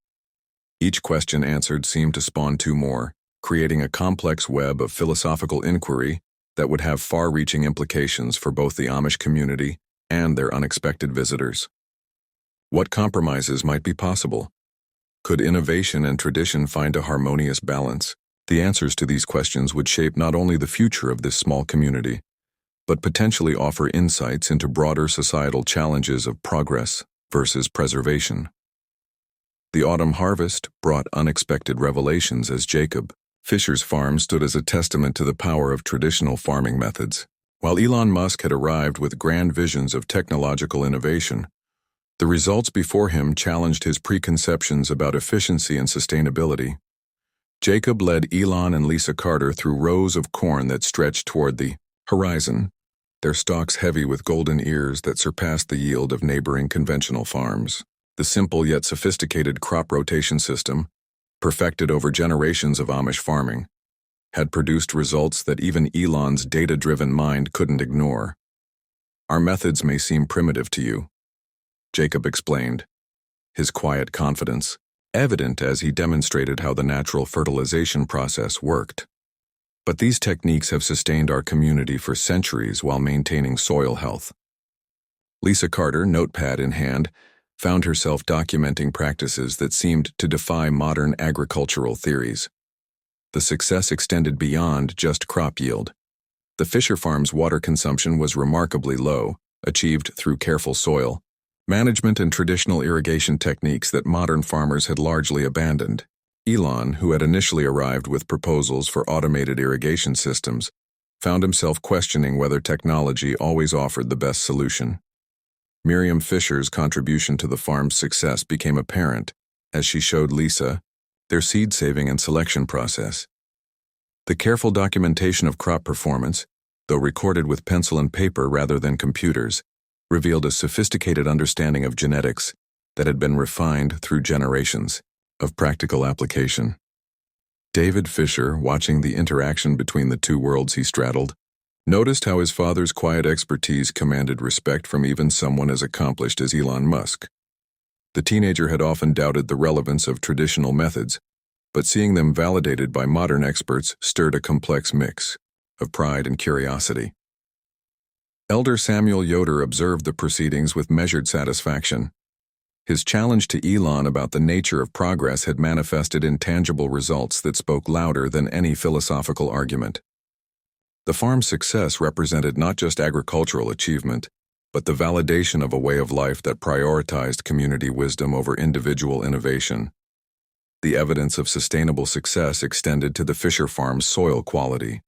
Each question answered seemed to spawn two more, creating a complex web of philosophical inquiry that would have far-reaching implications for both the Amish community and their unexpected visitors. What compromises might be possible? Could innovation and tradition find a harmonious balance? The answers to these questions would shape not only the future of this small community, but potentially offer insights into broader societal challenges of progress versus preservation. The autumn harvest brought unexpected revelations as Jacob Fisher's farm stood as a testament to the power of traditional farming methods. While Elon Musk had arrived with grand visions of technological innovation, the results before him challenged his preconceptions about efficiency and sustainability. Jacob led Elon and Lisa Carter through rows of corn that stretched toward the horizon, their stalks heavy with golden ears that surpassed the yield of neighboring conventional farms. The simple yet sophisticated crop rotation system, perfected over generations of Amish farming, had produced results that even Elon's data-driven mind couldn't ignore. "Our methods may seem primitive to you," Jacob explained, his quiet confidence evident as he demonstrated how the natural fertilization process worked. "But these techniques have sustained our community for centuries while maintaining soil health." Lisa Carter, notepad in hand, found herself documenting practices that seemed to defy modern agricultural theories. The success extended beyond just crop yield. The Fisher farm's water consumption was remarkably low, achieved through careful soil management and traditional irrigation techniques that modern farmers had largely abandoned. Elon, who had initially arrived with proposals for automated irrigation systems, found himself questioning whether technology always offered the best solution. Miriam Fisher's contribution to the farm's success became apparent as she showed Lisa their seed saving and selection process. The careful documentation of crop performance, though recorded with pencil and paper rather than computers, revealed a sophisticated understanding of genetics that had been refined through generations of practical application. David Fisher, watching the interaction between the two worlds he straddled, noticed how his father's quiet expertise commanded respect from even someone as accomplished as Elon Musk. The teenager had often doubted the relevance of traditional methods, but seeing them validated by modern experts stirred a complex mix of pride and curiosity. Elder Samuel Yoder observed the proceedings with measured satisfaction. His challenge to Elon about the nature of progress had manifested in tangible results that spoke louder than any philosophical argument. The farm's success represented not just agricultural achievement, but the validation of a way of life that prioritized community wisdom over individual innovation. The evidence of sustainable success extended to the Fisher farm's soil quality.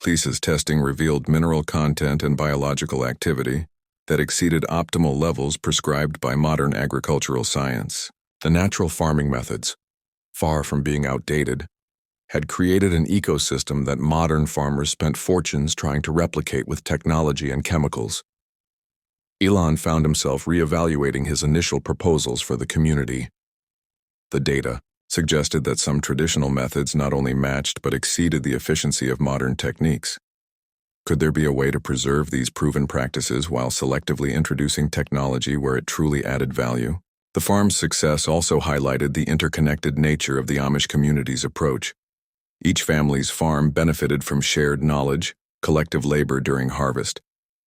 Lisa's testing revealed mineral content and biological activity that exceeded optimal levels prescribed by modern agricultural science. The natural farming methods, far from being outdated, had created an ecosystem that modern farmers spent fortunes trying to replicate with technology and chemicals. Elon found himself reevaluating his initial proposals for the community. The data suggested that some traditional methods not only matched but exceeded the efficiency of modern techniques. Could there be a way to preserve these proven practices while selectively introducing technology where it truly added value? The farm's success also highlighted the interconnected nature of the Amish community's approach. Each family's farm benefited from shared knowledge, collective labor during harvest,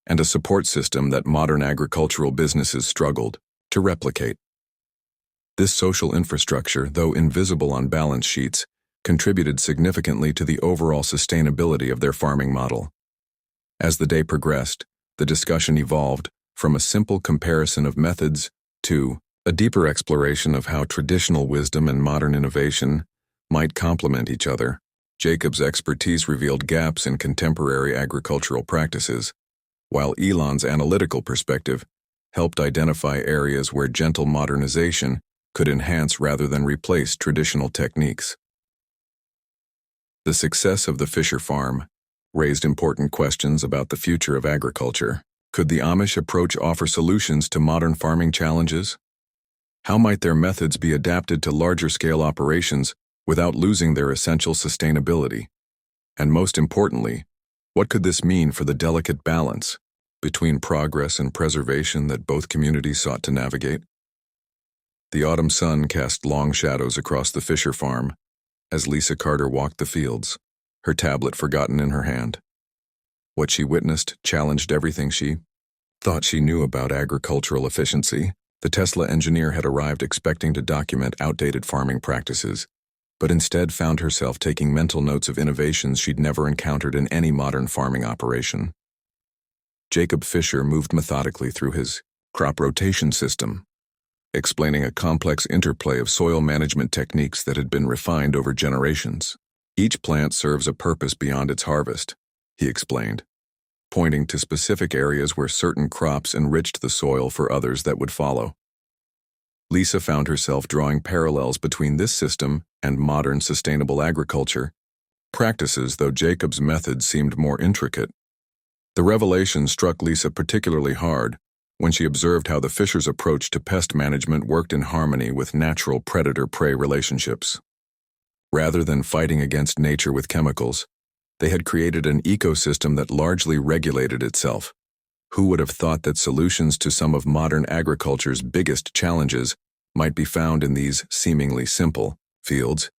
and a support system that modern agricultural businesses struggled to replicate. This social infrastructure, though invisible on balance sheets, contributed significantly to the overall sustainability of their farming model. As the day progressed, the discussion evolved from a simple comparison of methods to a deeper exploration of how traditional wisdom and modern innovation might complement each other. Jacob's expertise revealed gaps in contemporary agricultural practices, while Elon's analytical perspective helped identify areas where gentle modernization could enhance rather than replace traditional techniques. The success of the Fisher farm raised important questions about the future of agriculture. Could the Amish approach offer solutions to modern farming challenges? How might their methods be adapted to larger-scale operations without losing their essential sustainability? And most importantly, what could this mean for the delicate balance between progress and preservation that both communities sought to navigate? The autumn sun cast long shadows across the Fisher farm as Lisa Carter walked the fields, her tablet forgotten in her hand. What she witnessed challenged everything she thought she knew about agricultural efficiency. The Tesla engineer had arrived expecting to document outdated farming practices, but instead found herself taking mental notes of innovations she'd never encountered in any modern farming operation. Jacob Fisher moved methodically through his crop rotation system, explaining a complex interplay of soil management techniques that had been refined over generations. Each plant serves a purpose beyond its harvest, he explained, pointing to specific areas where certain crops enriched the soil for others that would follow. Lisa found herself drawing parallels between this system and modern sustainable agriculture practices, though Jacob's methods seemed more intricate. The revelation struck Lisa particularly hard when she observed how the Fishers' approach to pest management worked in harmony with natural predator-prey relationships. Rather than fighting against nature with chemicals, they had created an ecosystem that largely regulated itself. Who would have thought that solutions to some of modern agriculture's biggest challenges might be found in these seemingly simple fields?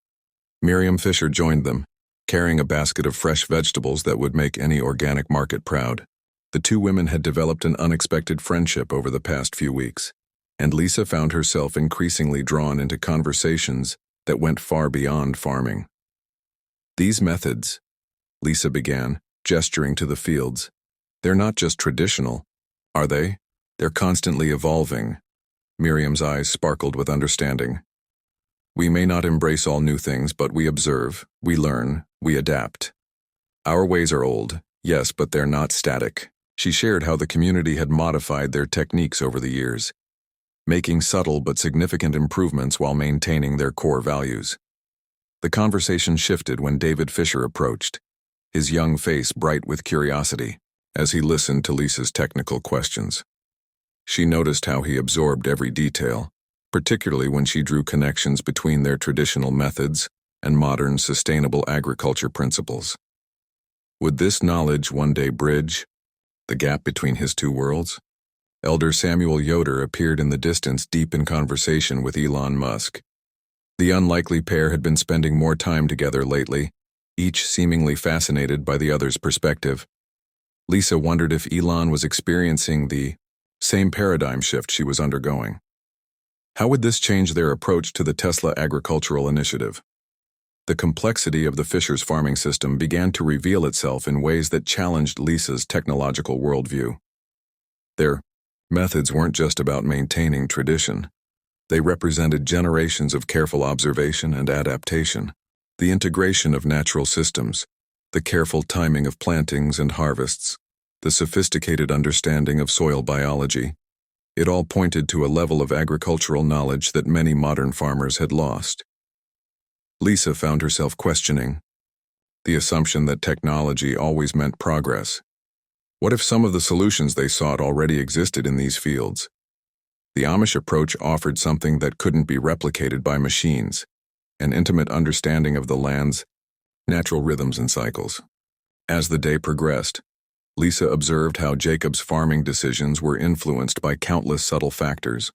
Miriam Fisher joined them, carrying a basket of fresh vegetables that would make any organic market proud. The two women had developed an unexpected friendship over the past few weeks, and Lisa found herself increasingly drawn into conversations that went far beyond farming. These methods, Lisa began, gesturing to the fields, they're not just traditional, are they? They're constantly evolving. Miriam's eyes sparkled with understanding. We may not embrace all new things, but we observe, we learn, we adapt. Our ways are old, yes, but they're not static. She shared how the community had modified their techniques over the years, making subtle but significant improvements while maintaining their core values. The conversation shifted when David Fisher approached, his young face bright with curiosity, as he listened to Lisa's technical questions. She noticed how he absorbed every detail, particularly when she drew connections between their traditional methods and modern sustainable agriculture principles. Would this knowledge one day bridge the gap between his two worlds? Elder Samuel Yoder appeared in the distance, deep in conversation with Elon Musk. The unlikely pair had been spending more time together lately, each seemingly fascinated by the other's perspective. Lisa wondered if Elon was experiencing the same paradigm shift she was undergoing. How would this change their approach to the Tesla agricultural initiative? The complexity of the Fishers' farming system began to reveal itself in ways that challenged Lisa's technological worldview. Their methods weren't just about maintaining tradition. They represented generations of careful observation and adaptation. The integration of natural systems, the careful timing of plantings and harvests, the sophisticated understanding of soil biology, it all pointed to a level of agricultural knowledge that many modern farmers had lost. Lisa found herself questioning the assumption that technology always meant progress. What if some of the solutions they sought already existed in these fields? The Amish approach offered something that couldn't be replicated by machines, an intimate understanding of the land's natural rhythms and cycles. As the day progressed, Lisa observed how Jacob's farming decisions were influenced by countless subtle factors,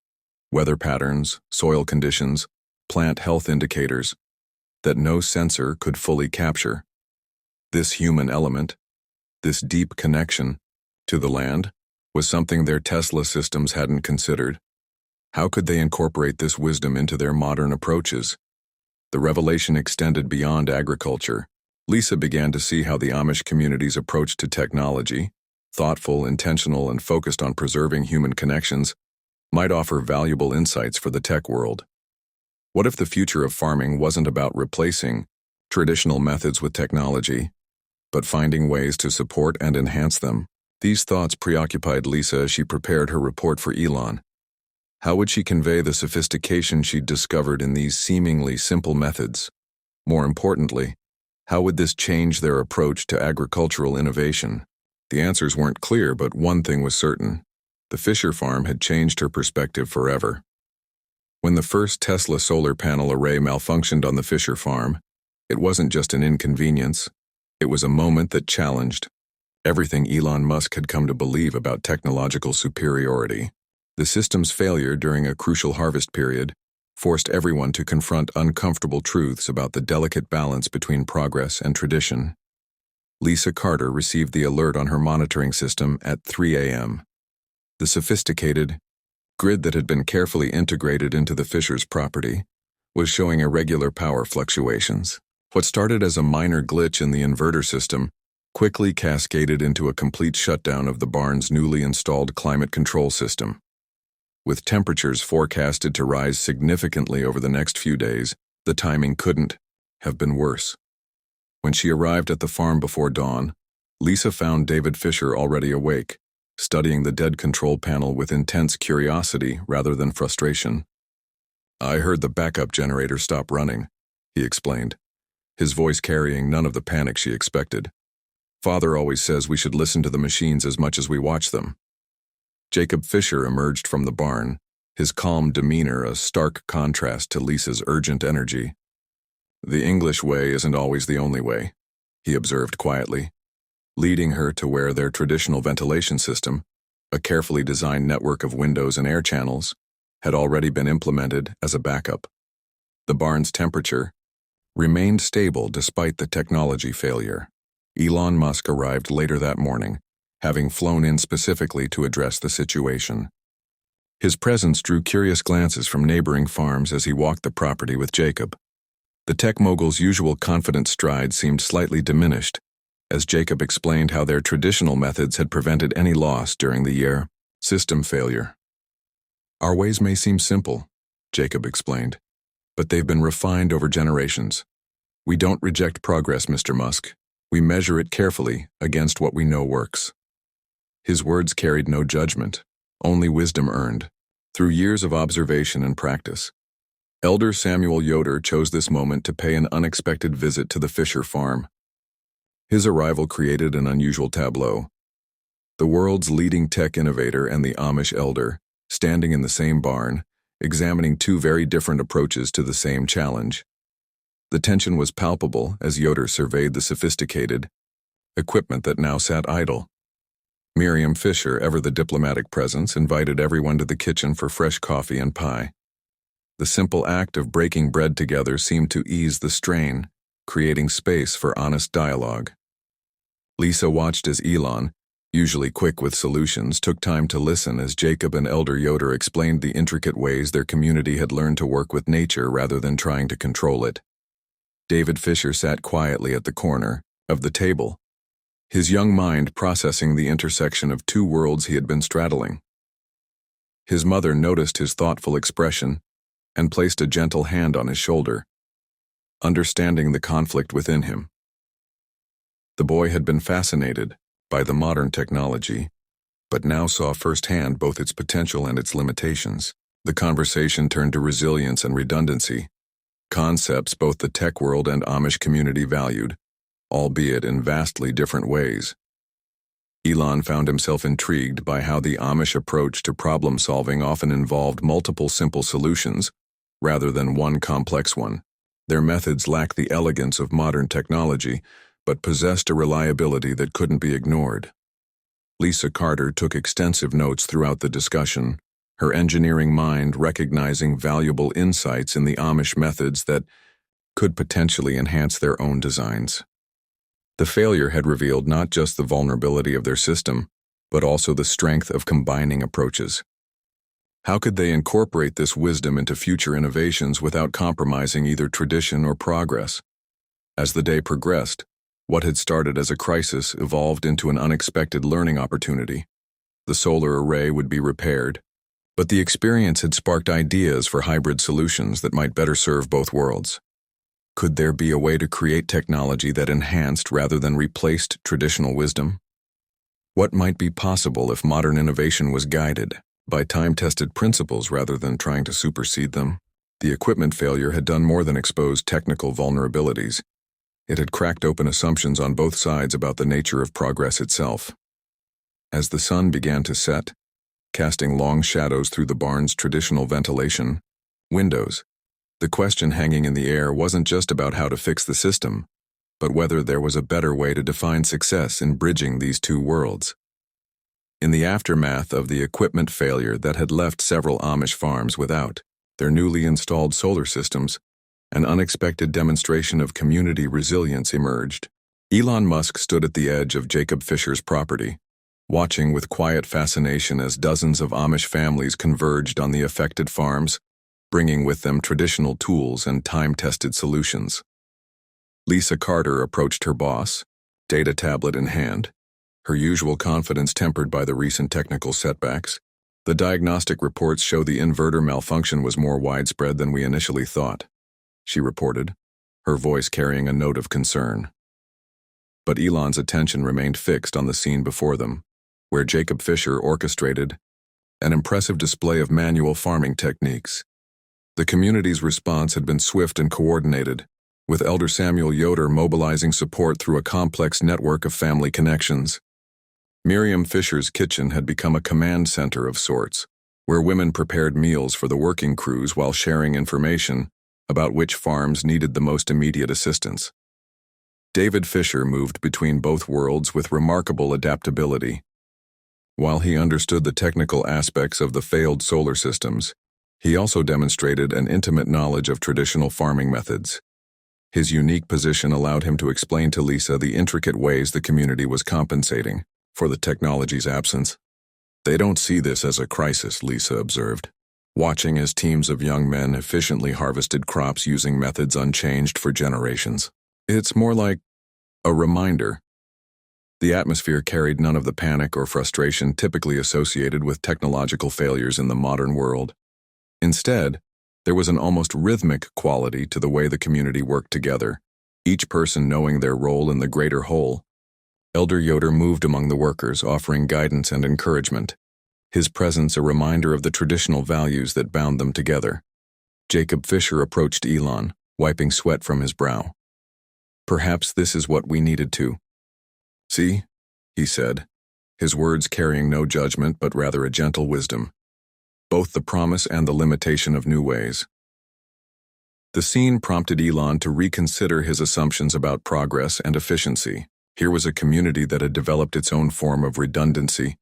weather patterns, soil conditions, plant health indicators, that no sensor could fully capture. This human element, this deep connection to the land, was something their Tesla systems hadn't considered. How could they incorporate this wisdom into their modern approaches? The revelation extended beyond agriculture. Lisa began to see how the Amish community's approach to technology, thoughtful, intentional, and focused on preserving human connections, might offer valuable insights for the tech world. What if the future of farming wasn't about replacing traditional methods with technology, but finding ways to support and enhance them? These thoughts preoccupied Lisa as she prepared her report for Elon. How would she convey the sophistication she'd discovered in these seemingly simple methods? More importantly, how would this change their approach to agricultural innovation? The answers weren't clear, but one thing was certain. The Fisher farm had changed her perspective forever. When the first Tesla solar panel array malfunctioned on the Fisher farm, it wasn't just an inconvenience. It was a moment that challenged everything Elon Musk had come to believe about technological superiority. The system's failure during a crucial harvest period forced everyone to confront uncomfortable truths about the delicate balance between progress and tradition. Lisa Carter received the alert on her monitoring system at 3 a.m. The sophisticated grid that had been carefully integrated into the Fisher's property was showing irregular power fluctuations. What started as a minor glitch in the inverter system quickly cascaded into a complete shutdown of the barn's newly installed climate control system. With temperatures forecasted to rise significantly over the next few days, the timing couldn't have been worse. When she arrived at the farm before dawn, Lisa found David Fisher already awake, studying the dead control panel with intense curiosity rather than frustration. "I heard the backup generator stop running," he explained, his voice carrying none of the panic she expected. "Father always says we should listen to the machines as much as we watch them." Jacob Fisher emerged from the barn, his calm demeanor a stark contrast to Lisa's urgent energy. "The English way isn't always the only way," he observed quietly, leading her to where their traditional ventilation system, a carefully designed network of windows and air channels, had already been implemented as a backup. The barn's temperature remained stable despite the technology failure. Elon Musk arrived later that morning, having flown in specifically to address the situation. His presence drew curious glances from neighboring farms as he walked the property with Jacob. The tech mogul's usual confident stride seemed slightly diminished, as Jacob explained how their traditional methods had prevented any loss during the year system failure. "Our ways may seem simple," Jacob explained, "but they've been refined over generations. We don't reject progress, Mr. Musk. We measure it carefully against what we know works." His words carried no judgment, only wisdom earned through years of observation and practice. Elder Samuel Yoder chose this moment to pay an unexpected visit to the Fisher farm. His arrival created an unusual tableau. The world's leading tech innovator and the Amish elder, standing in the same barn, examining two very different approaches to the same challenge. The tension was palpable as Yoder surveyed the sophisticated equipment that now sat idle. Miriam Fisher, ever the diplomatic presence, invited everyone to the kitchen for fresh coffee and pie. The simple act of breaking bread together seemed to ease the strain, creating space for honest dialogue. Lisa watched as Elon, usually quick with solutions, took time to listen as Jacob and Elder Yoder explained the intricate ways their community had learned to work with nature rather than trying to control it. David Fisher sat quietly at the corner of the table, his young mind processing the intersection of two worlds he had been straddling. His mother noticed his thoughtful expression and placed a gentle hand on his shoulder, understanding the conflict within him. The boy had been fascinated by the modern technology, but now saw firsthand both its potential and its limitations. The conversation turned to resilience and redundancy, concepts both the tech world and Amish community valued, albeit in vastly different ways. Elon found himself intrigued by how the Amish approach to problem-solving often involved multiple simple solutions rather than one complex one. Their methods lacked the elegance of modern technology, but possessed a reliability that couldn't be ignored. Lisa Carter took extensive notes throughout the discussion, her engineering mind recognizing valuable insights in the Amish methods that could potentially enhance their own designs. The failure had revealed not just the vulnerability of their system, but also the strength of combining approaches. How could they incorporate this wisdom into future innovations without compromising either tradition or progress? As the day progressed, what had started as a crisis evolved into an unexpected learning opportunity. The solar array would be repaired, but the experience had sparked ideas for hybrid solutions that might better serve both worlds. Could there be a way to create technology that enhanced rather than replaced traditional wisdom? What might be possible if modern innovation was guided by time-tested principles rather than trying to supersede them? The equipment failure had done more than expose technical vulnerabilities. It had cracked open assumptions on both sides about the nature of progress itself. As the sun began to set, casting long shadows through the barn's traditional ventilation, Windows. The question hanging in the air wasn't just about how to fix the system, but whether there was a better way to define success in bridging these two worlds. In the aftermath of the equipment failure that had left several Amish farms without their newly installed solar systems, an unexpected demonstration of community resilience emerged. Elon Musk stood at the edge of Jacob Fisher's property, watching with quiet fascination as dozens of Amish families converged on the affected farms, bringing with them traditional tools and time-tested solutions. Lisa Carter approached her boss, data tablet in hand, her usual confidence tempered by the recent technical setbacks. The diagnostic reports show the inverter malfunction was more widespread than we initially thought, she reported, her voice carrying a note of concern. But Elon's attention remained fixed on the scene before them, where Jacob Fisher orchestrated an impressive display of manual farming techniques. The community's response had been swift and coordinated, with Elder Samuel Yoder mobilizing support through a complex network of family connections. Miriam Fisher's kitchen had become a command center of sorts, where women prepared meals for the working crews while sharing information about which farms needed the most immediate assistance. David Fisher moved between both worlds with remarkable adaptability. While he understood the technical aspects of the failed solar systems, he also demonstrated an intimate knowledge of traditional farming methods. His unique position allowed him to explain to Lisa the intricate ways the community was compensating for the technology's absence. They don't see this as a crisis, Lisa observed, watching as teams of young men efficiently harvested crops using methods unchanged for generations. It's more like a reminder. The atmosphere carried none of the panic or frustration typically associated with technological failures in the modern world. Instead, there was an almost rhythmic quality to the way the community worked together, each person knowing their role in the greater whole. Elder Yoder moved among the workers, offering guidance and encouragement, his presence a reminder of the traditional values that bound them together. Jacob Fisher approached Elon, wiping sweat from his brow. Perhaps this is what we needed to. See, he said, his words carrying no judgment but rather a gentle wisdom, both the promise and the limitation of new ways. The scene prompted Elon to reconsider his assumptions about progress and efficiency. Here was a community that had developed its own form of redundancy,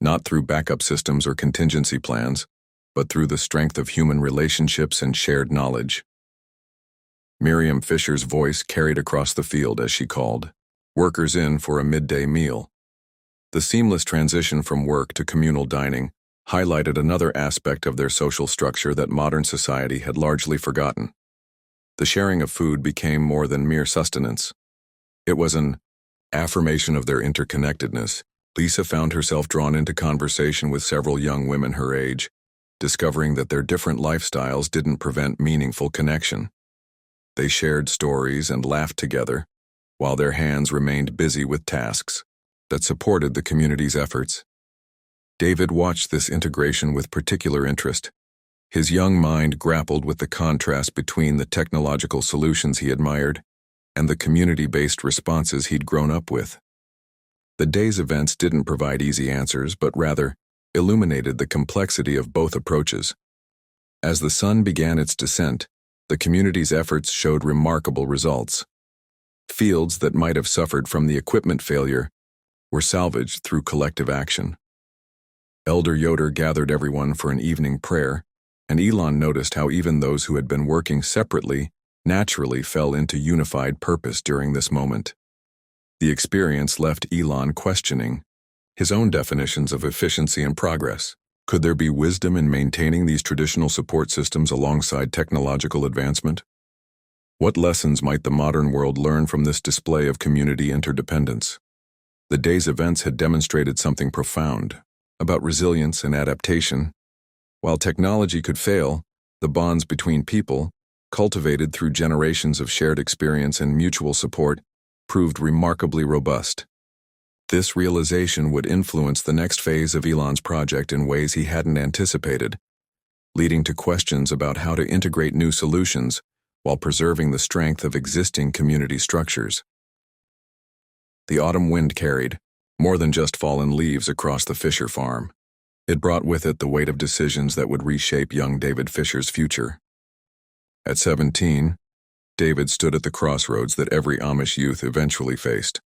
not through backup systems or contingency plans, but through the strength of human relationships and shared knowledge. Miriam Fisher's voice carried across the field as she called workers in for a midday meal. The seamless transition from work to communal dining highlighted another aspect of their social structure that modern society had largely forgotten. The sharing of food became more than mere sustenance. It was an affirmation of their interconnectedness. Lisa found herself drawn into conversation with several young women her age, discovering that their different lifestyles didn't prevent meaningful connection. They shared stories and laughed together, while their hands remained busy with tasks that supported the community's efforts. David watched this integration with particular interest. His young mind grappled with the contrast between the technological solutions he admired and the community-based responses he'd grown up with. The day's events didn't provide easy answers, but rather illuminated the complexity of both approaches. As the sun began its descent, the community's efforts showed remarkable results. Fields that might have suffered from the equipment failure were salvaged through collective action. Elder Yoder gathered everyone for an evening prayer, and Elon noticed how even those who had been working separately naturally fell into unified purpose during this moment. The experience left Elon questioning his own definitions of efficiency and progress. Could there be wisdom in maintaining these traditional support systems alongside technological advancement? What lessons might the modern world learn from this display of community interdependence? The day's events had demonstrated something profound about resilience and adaptation. While technology could fail, the bonds between people, cultivated through generations of shared experience and mutual support, proved remarkably robust. This realization would influence the next phase of Elon's project in ways he hadn't anticipated, leading to questions about how to integrate new solutions while preserving the strength of existing community structures. The autumn wind carried more than just fallen leaves across the Fisher farm. It brought with it the weight of decisions that would reshape young David Fisher's future. At 17, David stood at the crossroads that every Amish youth eventually faced.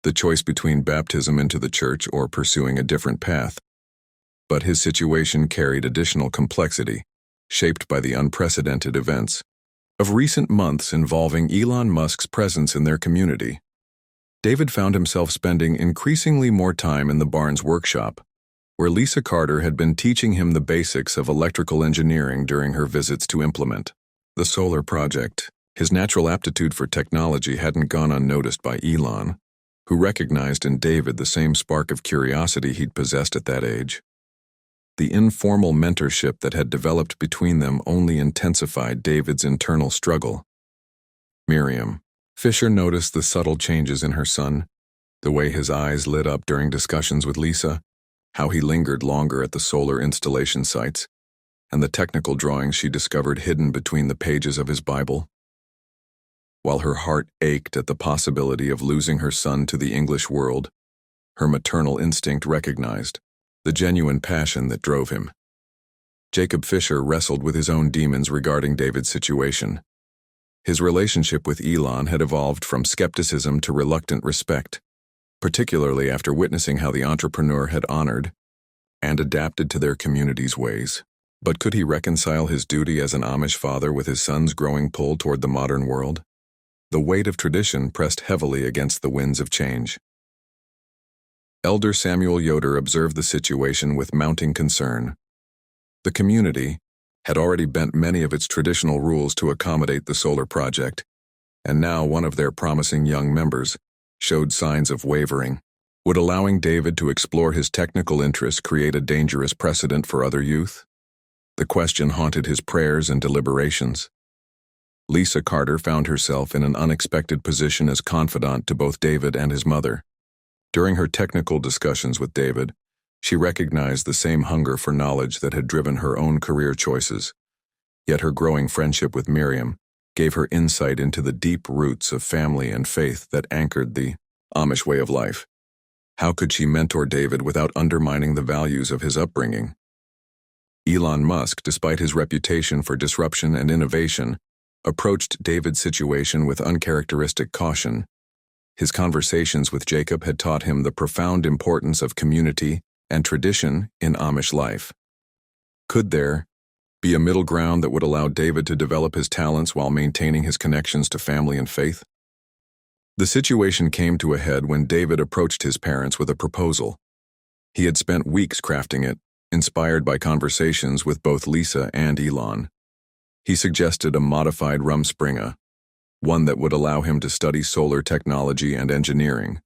The choice between baptism into the church or pursuing a different path. But his situation carried additional complexity, shaped by the unprecedented events of recent months involving Elon Musk's presence in their community. David found himself spending increasingly more time in the Barnes workshop, where Lisa Carter had been teaching him the basics of electrical engineering during her visits to implement the solar project. His natural aptitude for technology hadn't gone unnoticed by Elon, who recognized in David the same spark of curiosity he'd possessed at that age. The informal mentorship that had developed between them only intensified David's internal struggle. Miriam. Fisher noticed the subtle changes in her son, the way his eyes lit up during discussions with Lisa, how he lingered longer at the solar installation sites, and the technical drawings she discovered hidden between the pages of his Bible. While her heart ached at the possibility of losing her son to the English world, her maternal instinct recognized the genuine passion that drove him. Jacob Fisher wrestled with his own demons regarding David's situation. His relationship with Elon had evolved from skepticism to reluctant respect, particularly after witnessing how the entrepreneur had honored and adapted to their community's ways. But could he reconcile his duty as an Amish father with his son's growing pull toward the modern world? The weight of tradition pressed heavily against the winds of change. Elder Samuel Yoder observed the situation with mounting concern. The community had already bent many of its traditional rules to accommodate the solar project, and now one of their promising young members showed signs of wavering. Would allowing David to explore his technical interests create a dangerous precedent for other youth? The question haunted his prayers and deliberations. Lisa Carter found herself in an unexpected position as confidant to both David and his mother. During her technical discussions with David, she recognized the same hunger for knowledge that had driven her own career choices. Yet her growing friendship with Miriam gave her insight into the deep roots of family and faith that anchored the Amish way of life. How could she mentor David without undermining the values of his upbringing? Elon Musk, despite his reputation for disruption and innovation, approached David's situation with uncharacteristic caution. His conversations with Jacob had taught him the profound importance of community and tradition in Amish life. Could there be a middle ground that would allow David to develop his talents while maintaining his connections to family and faith? The situation came to a head when David approached his parents with a proposal. He had spent weeks crafting it, inspired by conversations with both Lisa and Elon. He suggested a modified Rumspringa, one that would allow him to study solar technology and engineering,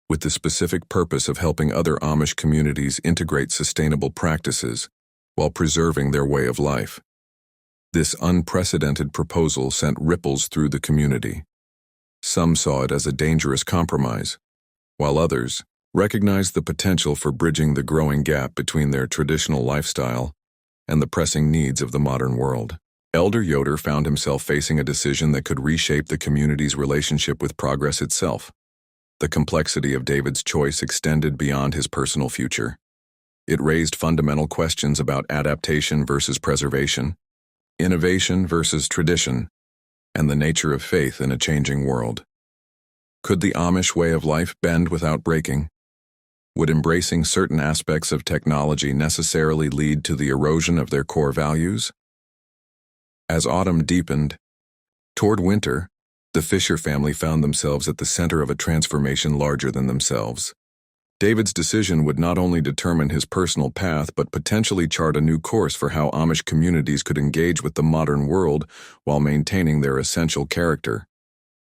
with the specific purpose of helping other Amish communities integrate sustainable practices while preserving their way of life. This unprecedented proposal sent ripples through the community. Some saw it as a dangerous compromise, while others recognized the potential for bridging the growing gap between their traditional lifestyle and the pressing needs of the modern world. Elder Yoder found himself facing a decision that could reshape the community's relationship with progress itself. The complexity of David's choice extended beyond his personal future. It raised fundamental questions about adaptation versus preservation, innovation versus tradition, and the nature of faith in a changing world. Could the Amish way of life bend without breaking? Would embracing certain aspects of technology necessarily lead to the erosion of their core values? As autumn deepened toward winter, the Fisher family found themselves at the center of a transformation larger than themselves. David's decision would not only determine his personal path but potentially chart a new course for how Amish communities could engage with the modern world while maintaining their essential character.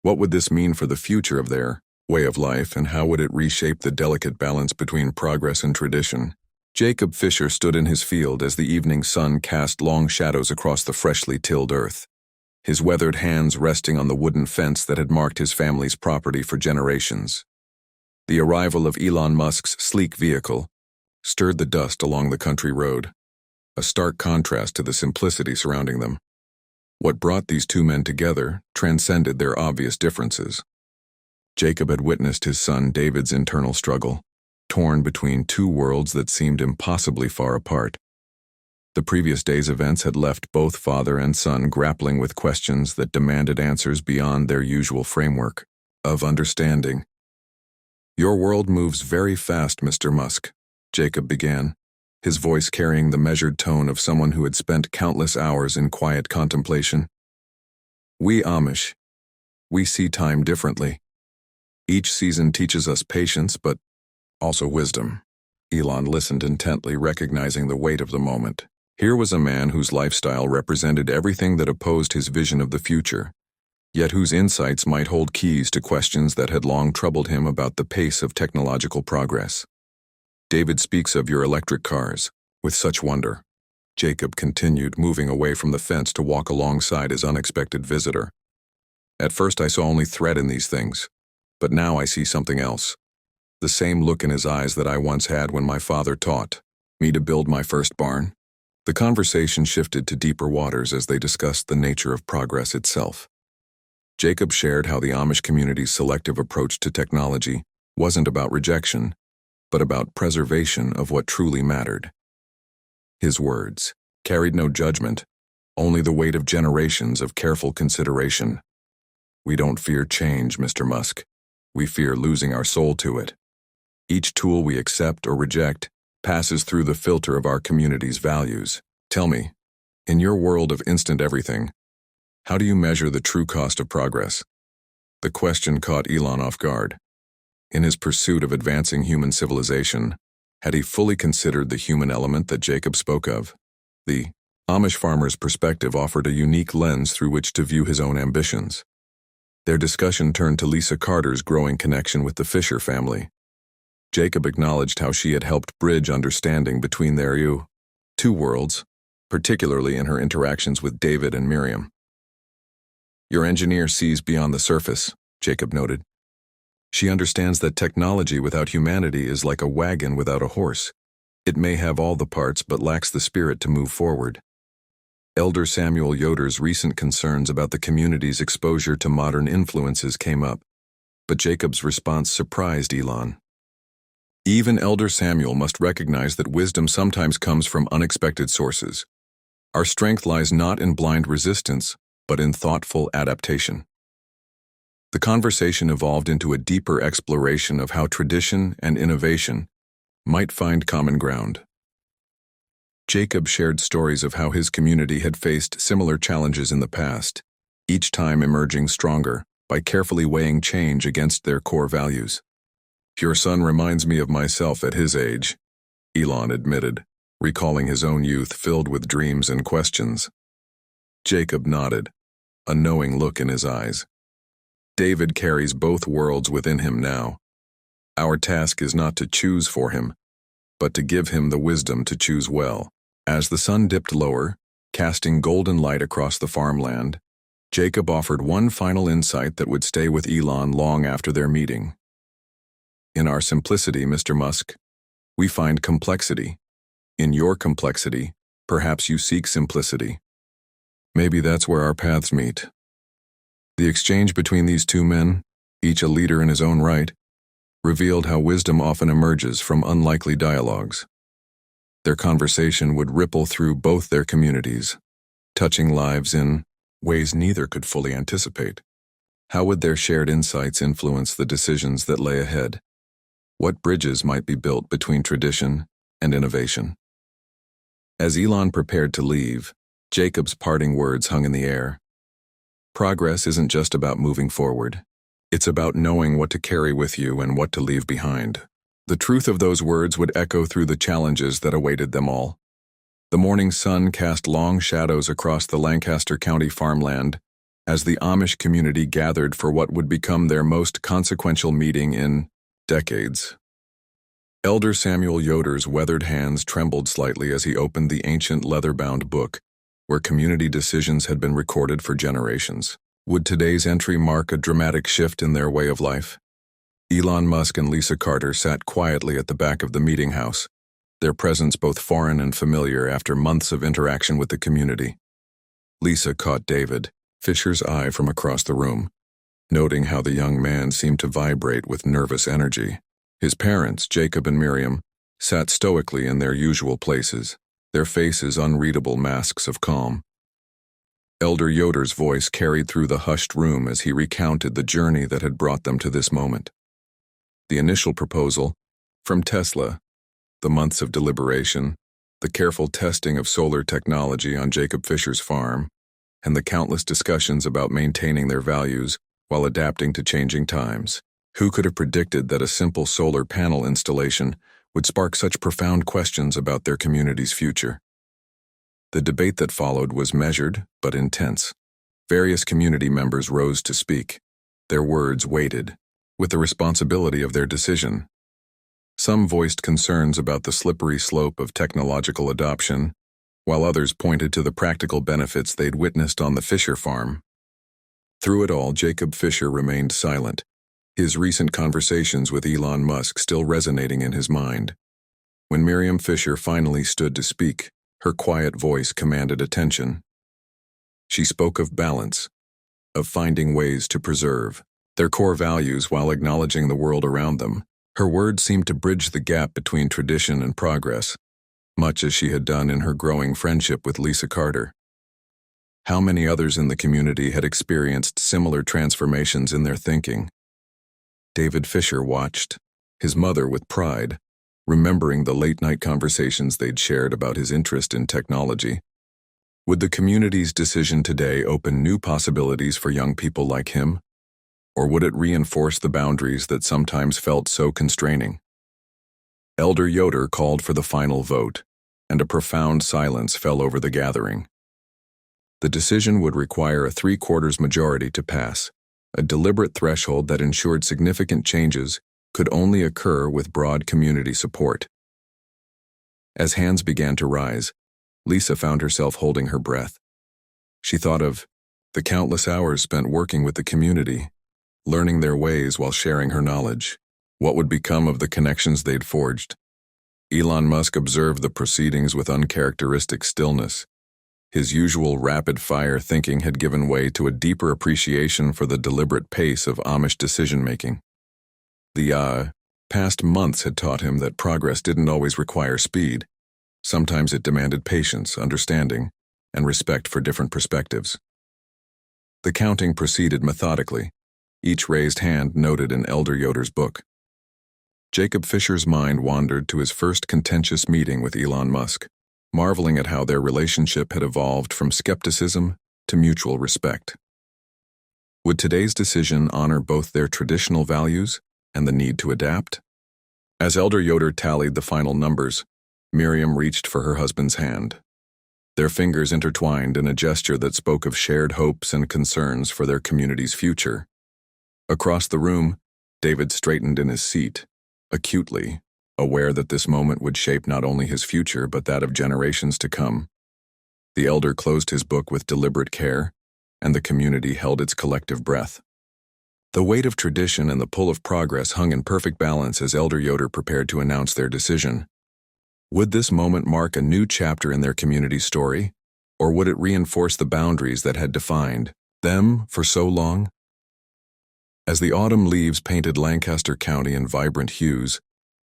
What would this mean for the future of their way of life, and how would it reshape the delicate balance between progress and tradition? Jacob Fisher stood in his field as the evening sun cast long shadows across the freshly tilled earth, his weathered hands resting on the wooden fence that had marked his family's property for generations. The arrival of Elon Musk's sleek vehicle stirred the dust along the country road, a stark contrast to the simplicity surrounding them. What brought these two men together transcended their obvious differences. Jacob had witnessed his son David's internal struggle, torn between two worlds that seemed impossibly far apart. The previous day's events had left both father and son grappling with questions that demanded answers beyond their usual framework of understanding. "Your world moves very fast, Mr. Musk," Jacob began, his voice carrying the measured tone of someone who had spent countless hours in quiet contemplation. "We Amish, we see time differently. Each season teaches us patience, but also wisdom." Elon listened intently, recognizing the weight of the moment. Here was a man whose lifestyle represented everything that opposed his vision of the future, yet whose insights might hold keys to questions that had long troubled him about the pace of technological progress. "David speaks of your electric cars with such wonder," Jacob continued, moving away from the fence to walk alongside his unexpected visitor. "At first I saw only threat in these things, but now I see something else. The same look in his eyes that I once had when my father taught me to build my first barn." The conversation shifted to deeper waters as they discussed the nature of progress itself. Jacob shared how the Amish community's selective approach to technology wasn't about rejection, but about preservation of what truly mattered. His words carried no judgment, only the weight of generations of careful consideration. "We don't fear change, Mr. Musk. We fear losing our soul to it. Each tool we accept or reject passes through the filter of our community's values. Tell me, in your world of instant everything, how do you measure the true cost of progress?" The question caught Elon off guard. In his pursuit of advancing human civilization, had he fully considered the human element that Jacob spoke of? The Amish farmer's perspective offered a unique lens through which to view his own ambitions. Their discussion turned to Lisa Carter's growing connection with the Fisher family. Jacob acknowledged how she had helped bridge understanding between their two worlds, particularly in her interactions with David and Miriam. "Your engineer sees beyond the surface," Jacob noted. "She understands that technology without humanity is like a wagon without a horse. It may have all the parts but lacks the spirit to move forward." Elder Samuel Yoder's recent concerns about the community's exposure to modern influences came up, but Jacob's response surprised Elon. "Even Elder Samuel must recognize that wisdom sometimes comes from unexpected sources. Our strength lies not in blind resistance, but in thoughtful adaptation." The conversation evolved into a deeper exploration of how tradition and innovation might find common ground. Jacob shared stories of how his community had faced similar challenges in the past, each time emerging stronger by carefully weighing change against their core values. "Your son reminds me of myself at his age," Elon admitted, recalling his own youth filled with dreams and questions. Jacob nodded, a knowing look in his eyes. "David carries both worlds within him now. Our task is not to choose for him, but to give him the wisdom to choose well." As the sun dipped lower, casting golden light across the farmland, Jacob offered one final insight that would stay with Elon long after their meeting. "In our simplicity, Mr. Musk, we find complexity. In your complexity, perhaps you seek simplicity. Maybe that's where our paths meet." The exchange between these two men, each a leader in his own right, revealed how wisdom often emerges from unlikely dialogues. Their conversation would ripple through both their communities, touching lives in ways neither could fully anticipate. How would their shared insights influence the decisions that lay ahead? What bridges might be built between tradition and innovation? As Elon prepared to leave, Jacob's parting words hung in the air. Progress isn't just about moving forward. It's about knowing what to carry with you and what to leave behind. The truth of those words would echo through the challenges that awaited them all. The morning sun cast long shadows across the Lancaster County farmland as the Amish community gathered for what would become their most consequential meeting in decades. Elder Samuel Yoder's weathered hands trembled slightly as he opened the ancient leather-bound book, where community decisions had been recorded for generations. Would today's entry mark a dramatic shift in their way of life? Elon Musk and Lisa Carter sat quietly at the back of the meeting house, their presence both foreign and familiar after months of interaction with the community. Lisa caught David Fisher's eye from across the room, noting how the young man seemed to vibrate with nervous energy. His parents, Jacob and Miriam, sat stoically in their usual places, their faces unreadable masks of calm. Elder Yoder's voice carried through the hushed room as he recounted the journey that had brought them to this moment. The initial proposal, from Tesla, the months of deliberation, the careful testing of solar technology on Jacob Fisher's farm, and the countless discussions about maintaining their values while adapting to changing times. Who could have predicted that a simple solar panel installation would spark such profound questions about their community's future? The debate that followed was measured but intense. Various community members rose to speak. Their words weighted, with the responsibility of their decision. Some voiced concerns about the slippery slope of technological adoption, while others pointed to the practical benefits they'd witnessed on the Fisher farm. Through it all, Jacob Fisher remained silent, his recent conversations with Elon Musk still resonating in his mind. When Miriam Fisher finally stood to speak, her quiet voice commanded attention. She spoke of balance, of finding ways to preserve their core values while acknowledging the world around them. Her words seemed to bridge the gap between tradition and progress, much as she had done in her growing friendship with Lisa Carter. How many others in the community had experienced similar transformations in their thinking? David Fisher watched, his mother with pride, remembering the late-night conversations they'd shared about his interest in technology. Would the community's decision today open new possibilities for young people like him? Or would it reinforce the boundaries that sometimes felt so constraining? Elder Yoder called for the final vote, and a profound silence fell over the gathering. The decision would require a 3/4 majority to pass, a deliberate threshold that ensured significant changes could only occur with broad community support. As hands began to rise, Lisa found herself holding her breath. She thought of the countless hours spent working with the community, learning their ways while sharing her knowledge. What would become of the connections they'd forged? Elon Musk observed the proceedings with uncharacteristic stillness. His usual rapid-fire thinking had given way to a deeper appreciation for the deliberate pace of Amish decision-making. The past months had taught him that progress didn't always require speed. Sometimes it demanded patience, understanding, and respect for different perspectives. The counting proceeded methodically. Each raised hand noted in Elder Yoder's book. Jacob Fisher's mind wandered to his first contentious meeting with Elon Musk, marveling at how their relationship had evolved from skepticism to mutual respect. Would today's decision honor both their traditional values and the need to adapt? As Elder Yoder tallied the final numbers, Miriam reached for her husband's hand. Their fingers intertwined in a gesture that spoke of shared hopes and concerns for their community's future. Across the room, David straightened in his seat, acutely, aware that this moment would shape not only his future but that of generations to come. The elder closed his book with deliberate care, and the community held its collective breath. The weight of tradition and the pull of progress hung in perfect balance as Elder Yoder prepared to announce their decision. Would this moment mark a new chapter in their community's story, or would it reinforce the boundaries that had defined them for so long? As the autumn leaves painted Lancaster County in vibrant hues,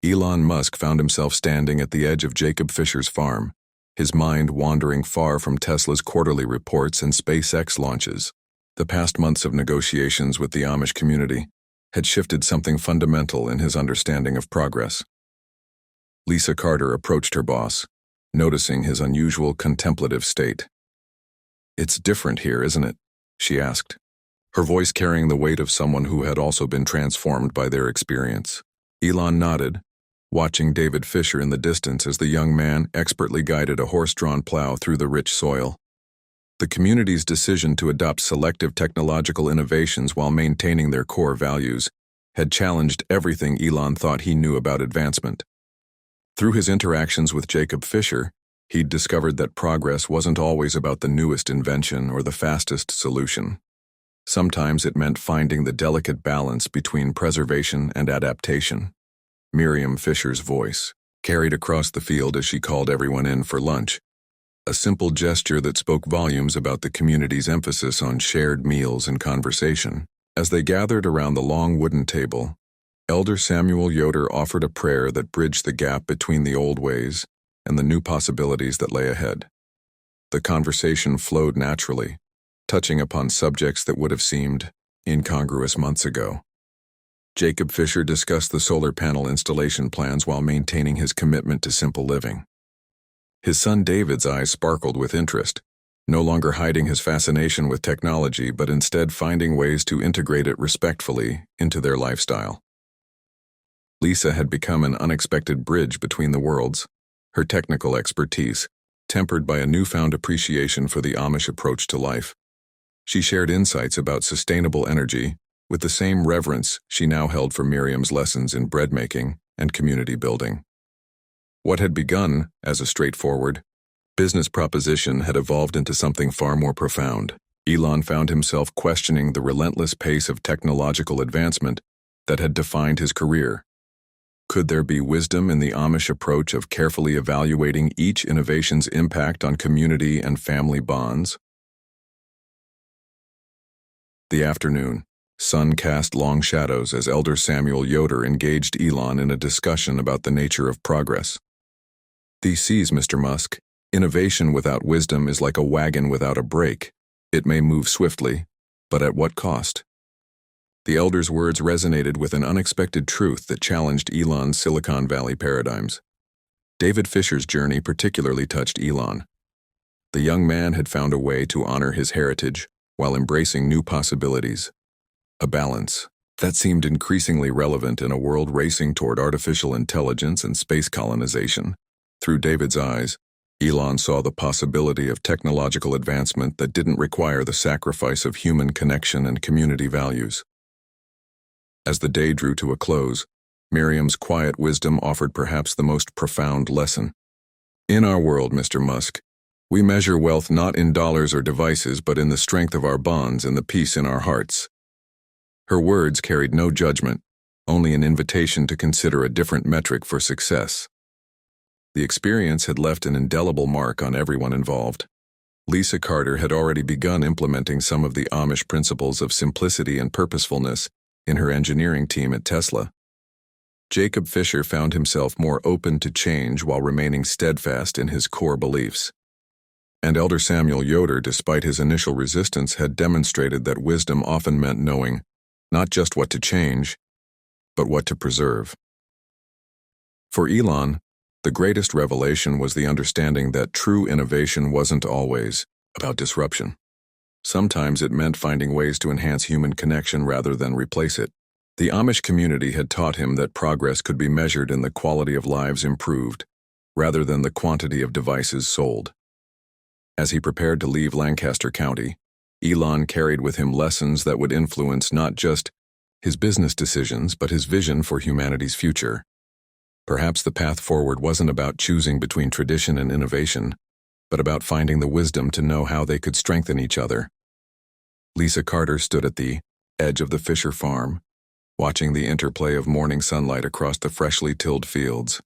Elon Musk found himself standing at the edge of Jacob Fisher's farm, his mind wandering far from Tesla's quarterly reports and SpaceX launches. The past months of negotiations with the Amish community had shifted something fundamental in his understanding of progress. Lisa Carter approached her boss, noticing his unusual contemplative state. "It's different here, isn't it?" she asked, her voice carrying the weight of someone who had also been transformed by their experience. Elon nodded, watching David Fisher in the distance as the young man expertly guided a horse-drawn plow through the rich soil. The community's decision to adopt selective technological innovations while maintaining their core values had challenged everything Elon thought he knew about advancement. Through his interactions with Jacob Fisher, he'd discovered that progress wasn't always about the newest invention or the fastest solution. Sometimes it meant finding the delicate balance between preservation and adaptation. Miriam Fisher's voice carried across the field as she called everyone in for lunch, a simple gesture that spoke volumes about the community's emphasis on shared meals and conversation. As they gathered around the long wooden table, Elder Samuel Yoder offered a prayer that bridged the gap between the old ways and the new possibilities that lay ahead. The conversation flowed naturally, touching upon subjects that would have seemed incongruous months ago. Jacob Fisher discussed the solar panel installation plans while maintaining his commitment to simple living. His son David's eyes sparkled with interest, no longer hiding his fascination with technology but instead finding ways to integrate it respectfully into their lifestyle. Lisa had become an unexpected bridge between the worlds, her technical expertise tempered by a newfound appreciation for the Amish approach to life. She shared insights about sustainable energy with the same reverence she now held for Miriam's lessons in bread making and community building. What had begun as a straightforward business proposition had evolved into something far more profound. Elon found himself questioning the relentless pace of technological advancement that had defined his career. Could there be wisdom in the Amish approach of carefully evaluating each innovation's impact on community and family bonds? The afternoon sun cast long shadows as Elder Samuel Yoder engaged Elon in a discussion about the nature of progress. "These seas, Mr. Musk, innovation without wisdom is like a wagon without a brake. It may move swiftly, but at what cost?" The elder's words resonated with an unexpected truth that challenged Elon's Silicon Valley paradigms. David Fisher's journey particularly touched Elon. The young man had found a way to honor his heritage while embracing new possibilities. A balance that seemed increasingly relevant in a world racing toward artificial intelligence and space colonization. Through David's eyes, Elon saw the possibility of technological advancement that didn't require the sacrifice of human connection and community values. As the day drew to a close, Miriam's quiet wisdom offered perhaps the most profound lesson. "In our world, Mr. Musk, we measure wealth not in dollars or devices but in the strength of our bonds and the peace in our hearts." Her words carried no judgment, only an invitation to consider a different metric for success. The experience had left an indelible mark on everyone involved. Lisa Carter had already begun implementing some of the Amish principles of simplicity and purposefulness in her engineering team at Tesla. Jacob Fisher found himself more open to change while remaining steadfast in his core beliefs. And Elder Samuel Yoder, despite his initial resistance, had demonstrated that wisdom often meant knowing not just what to change, but what to preserve. For Elon, the greatest revelation was the understanding that true innovation wasn't always about disruption. Sometimes it meant finding ways to enhance human connection rather than replace it. The Amish community had taught him that progress could be measured in the quality of lives improved, rather than the quantity of devices sold. As he prepared to leave Lancaster County, Elon carried with him lessons that would influence not just his business decisions but his vision for humanity's future. Perhaps the path forward wasn't about choosing between tradition and innovation, but about finding the wisdom to know how they could strengthen each other. Lisa Carter stood at the edge of the Fisher farm, watching the interplay of morning sunlight across the freshly tilled fields.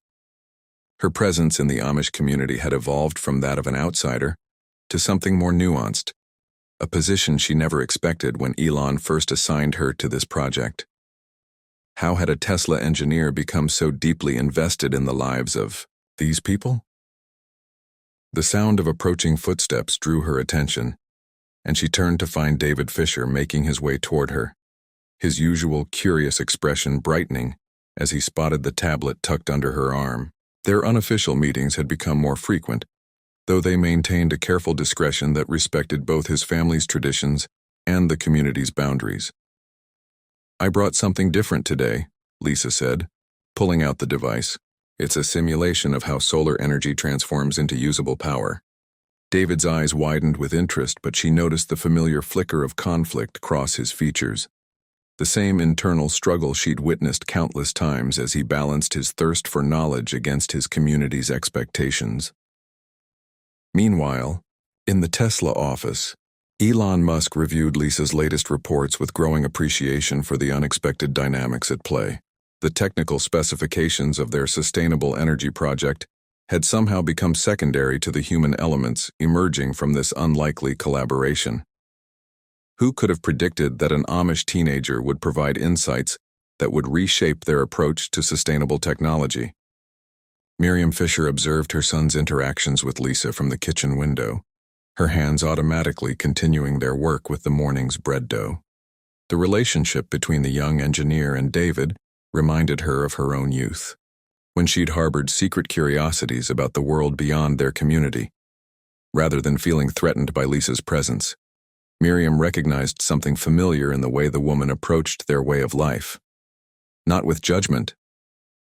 Her presence in the Amish community had evolved from that of an outsider to something more nuanced, a position she never expected when Elon first assigned her to this project. How had a Tesla engineer become so deeply invested in the lives of these people? The sound of approaching footsteps drew her attention, and she turned to find David Fisher making his way toward her, his usual curious expression brightening as he spotted the tablet tucked under her arm. Their unofficial meetings had become more frequent, though they maintained a careful discretion that respected both his family's traditions and the community's boundaries. "I brought something different today," Lisa said, pulling out the device. "It's a simulation of how solar energy transforms into usable power." David's eyes widened with interest, but she noticed the familiar flicker of conflict cross his features. The same internal struggle she'd witnessed countless times as he balanced his thirst for knowledge against his community's expectations. Meanwhile, in the Tesla office, Elon Musk reviewed Lisa's latest reports with growing appreciation for the unexpected dynamics at play. The technical specifications of their sustainable energy project had somehow become secondary to the human elements emerging from this unlikely collaboration. Who could have predicted that an Amish teenager would provide insights that would reshape their approach to sustainable technology? Miriam Fisher observed her son's interactions with Lisa from the kitchen window, her hands automatically continuing their work with the morning's bread dough. The relationship between the young engineer and David reminded her of her own youth, when she'd harbored secret curiosities about the world beyond their community. Rather than feeling threatened by Lisa's presence, Miriam recognized something familiar in the way the woman approached their way of life. Not with judgment,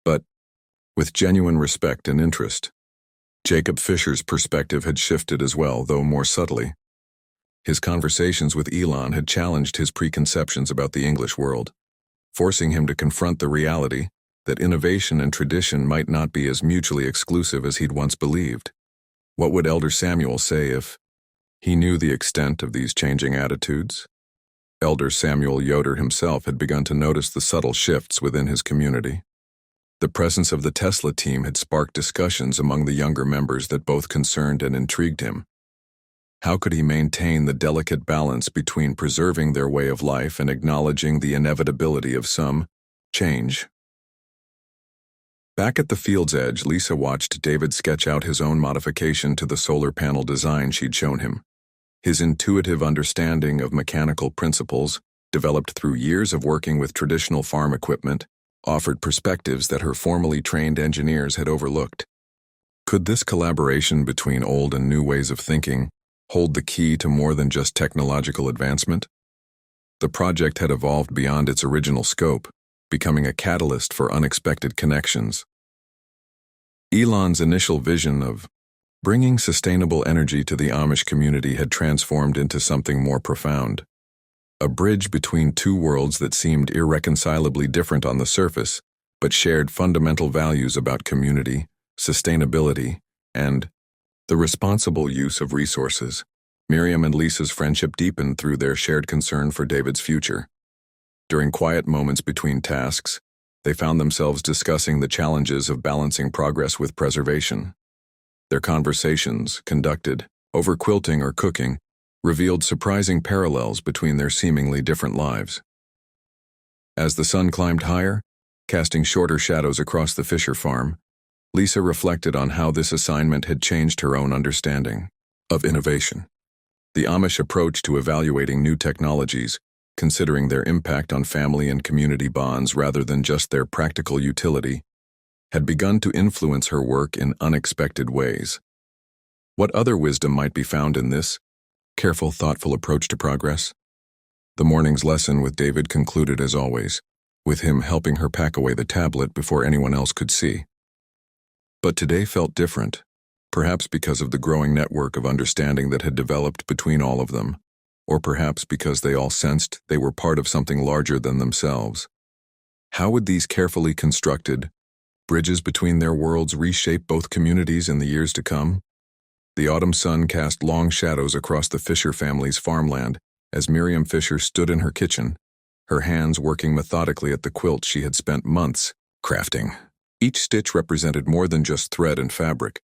but with genuine respect and interest. Jacob Fisher's perspective had shifted as well, though more subtly. His conversations with Elon had challenged his preconceptions about the English world, forcing him to confront the reality that innovation and tradition might not be as mutually exclusive as he'd once believed. What would Elder Samuel say if he knew the extent of these changing attitudes? Elder Samuel Yoder himself had begun to notice the subtle shifts within his community. The presence of the Tesla team had sparked discussions among the younger members that both concerned and intrigued him. How could he maintain the delicate balance between preserving their way of life and acknowledging the inevitability of some change? Back at the field's edge, Lisa watched David sketch out his own modification to the solar panel design she'd shown him. His intuitive understanding of mechanical principles, developed through years of working with traditional farm equipment, offered perspectives that her formally trained engineers had overlooked. Could this collaboration between old and new ways of thinking hold the key to more than just technological advancement? The project had evolved beyond its original scope, becoming a catalyst for unexpected connections. Elon's initial vision of bringing sustainable energy to the Amish community had transformed into something more profound. A bridge between two worlds that seemed irreconcilably different on the surface, but shared fundamental values about community, sustainability, and the responsible use of resources. Miriam and Lisa's friendship deepened through their shared concern for David's future. During quiet moments between tasks, they found themselves discussing the challenges of balancing progress with preservation. Their conversations, conducted over quilting or cooking, revealed surprising parallels between their seemingly different lives. As the sun climbed higher, casting shorter shadows across the Fisher farm, Lisa reflected on how this assignment had changed her own understanding of innovation. The Amish approach to evaluating new technologies, considering their impact on family and community bonds rather than just their practical utility, had begun to influence her work in unexpected ways. What other wisdom might be found in this careful, thoughtful approach to progress? The morning's lesson with David concluded as always, with him helping her pack away the tablet before anyone else could see. But today felt different, perhaps because of the growing network of understanding that had developed between all of them, or perhaps because they all sensed they were part of something larger than themselves. How would these carefully constructed bridges between their worlds reshape both communities in the years to come? The autumn sun cast long shadows across the Fisher family's farmland as Miriam Fisher stood in her kitchen, her hands working methodically at the quilt she had spent months crafting. Each stitch represented more than just thread and fabric.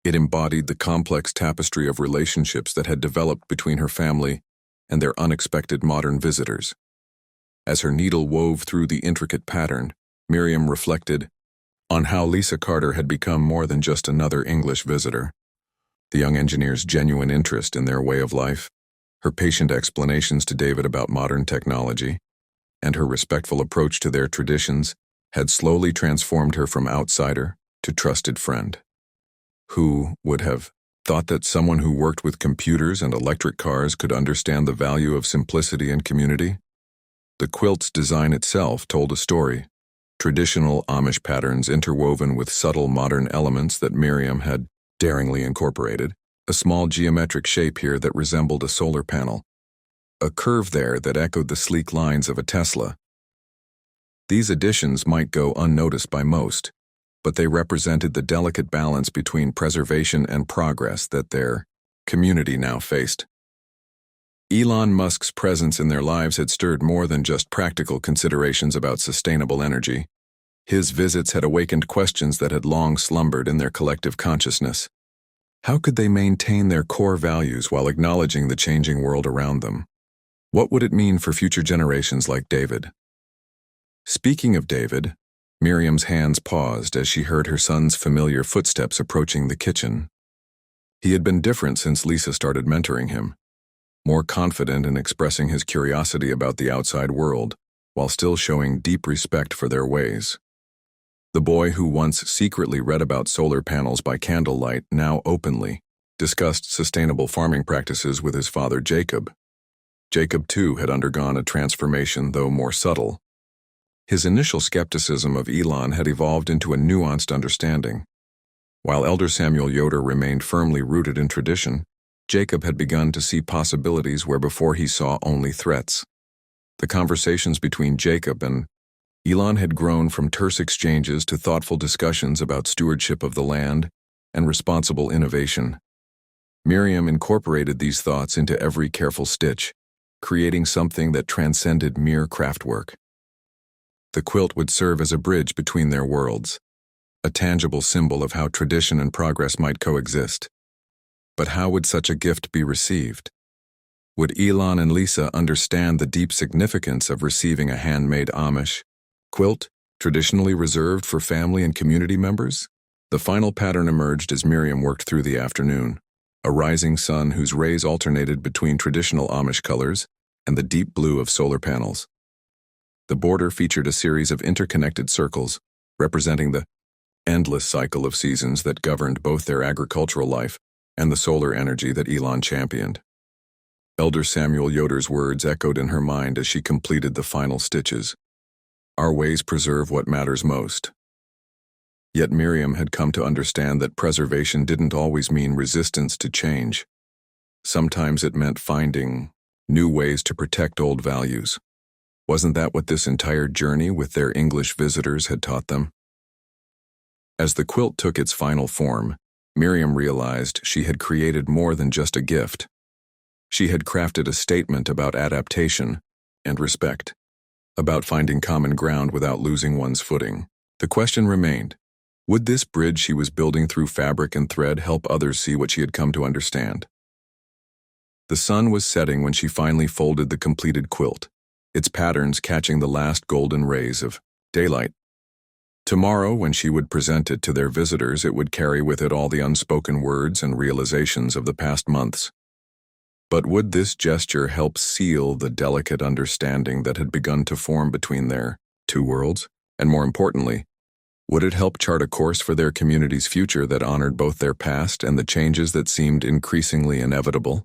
It embodied the complex tapestry of relationships that had developed between her family and their unexpected modern visitors. As her needle wove through the intricate pattern, Miriam reflected on how Lisa Carter had become more than just another English visitor. The young engineer's genuine interest in their way of life, her patient explanations to David about modern technology, and her respectful approach to their traditions had slowly transformed her from outsider to trusted friend. Who would have thought that someone who worked with computers and electric cars could understand the value of simplicity and community? The quilt's design itself told a story. Traditional Amish patterns interwoven with subtle modern elements that Miriam had daringly incorporated, a small geometric shape here that resembled a solar panel, a curve there that echoed the sleek lines of a Tesla. These additions might go unnoticed by most, but they represented the delicate balance between preservation and progress that their community now faced. Elon Musk's presence in their lives had stirred more than just practical considerations about sustainable energy. His visits had awakened questions that had long slumbered in their collective consciousness. How could they maintain their core values while acknowledging the changing world around them? What would it mean for future generations like David? Speaking of David, Miriam's hands paused as she heard her son's familiar footsteps approaching the kitchen. He had been different since Lisa started mentoring him, more confident in expressing his curiosity about the outside world, while still showing deep respect for their ways. The boy who once secretly read about solar panels by candlelight now openly discussed sustainable farming practices with his father Jacob. Jacob, too, had undergone a transformation, though more subtle. His initial skepticism of Elon had evolved into a nuanced understanding. While elder Samuel Yoder remained firmly rooted in tradition, Jacob had begun to see possibilities where before he saw only threats. The conversations between Jacob and Elon had grown from terse exchanges to thoughtful discussions about stewardship of the land and responsible innovation. Miriam incorporated these thoughts into every careful stitch, creating something that transcended mere craftwork. The quilt would serve as a bridge between their worlds, a tangible symbol of how tradition and progress might coexist. But how would such a gift be received? Would Elon and Lisa understand the deep significance of receiving a handmade Amish quilt, traditionally reserved for family and community members? The final pattern emerged as Miriam worked through the afternoon, a rising sun whose rays alternated between traditional Amish colors and the deep blue of solar panels. The border featured a series of interconnected circles, representing the endless cycle of seasons that governed both their agricultural life and the solar energy that Elon championed. Elder Samuel Yoder's words echoed in her mind as she completed the final stitches. Our ways preserve what matters most. Yet Miriam had come to understand that preservation didn't always mean resistance to change. Sometimes it meant finding new ways to protect old values. Wasn't that what this entire journey with their English visitors had taught them? As the quilt took its final form, Miriam realized she had created more than just a gift. She had crafted a statement about adaptation and respect, about finding common ground without losing one's footing. The question remained, would this bridge she was building through fabric and thread help others see what she had come to understand? The sun was setting when she finally folded the completed quilt, its patterns catching the last golden rays of daylight. Tomorrow, when she would present it to their visitors, it would carry with it all the unspoken words and realizations of the past months. But would this gesture help seal the delicate understanding that had begun to form between their two worlds? And more importantly, would it help chart a course for their community's future that honored both their past and the changes that seemed increasingly inevitable?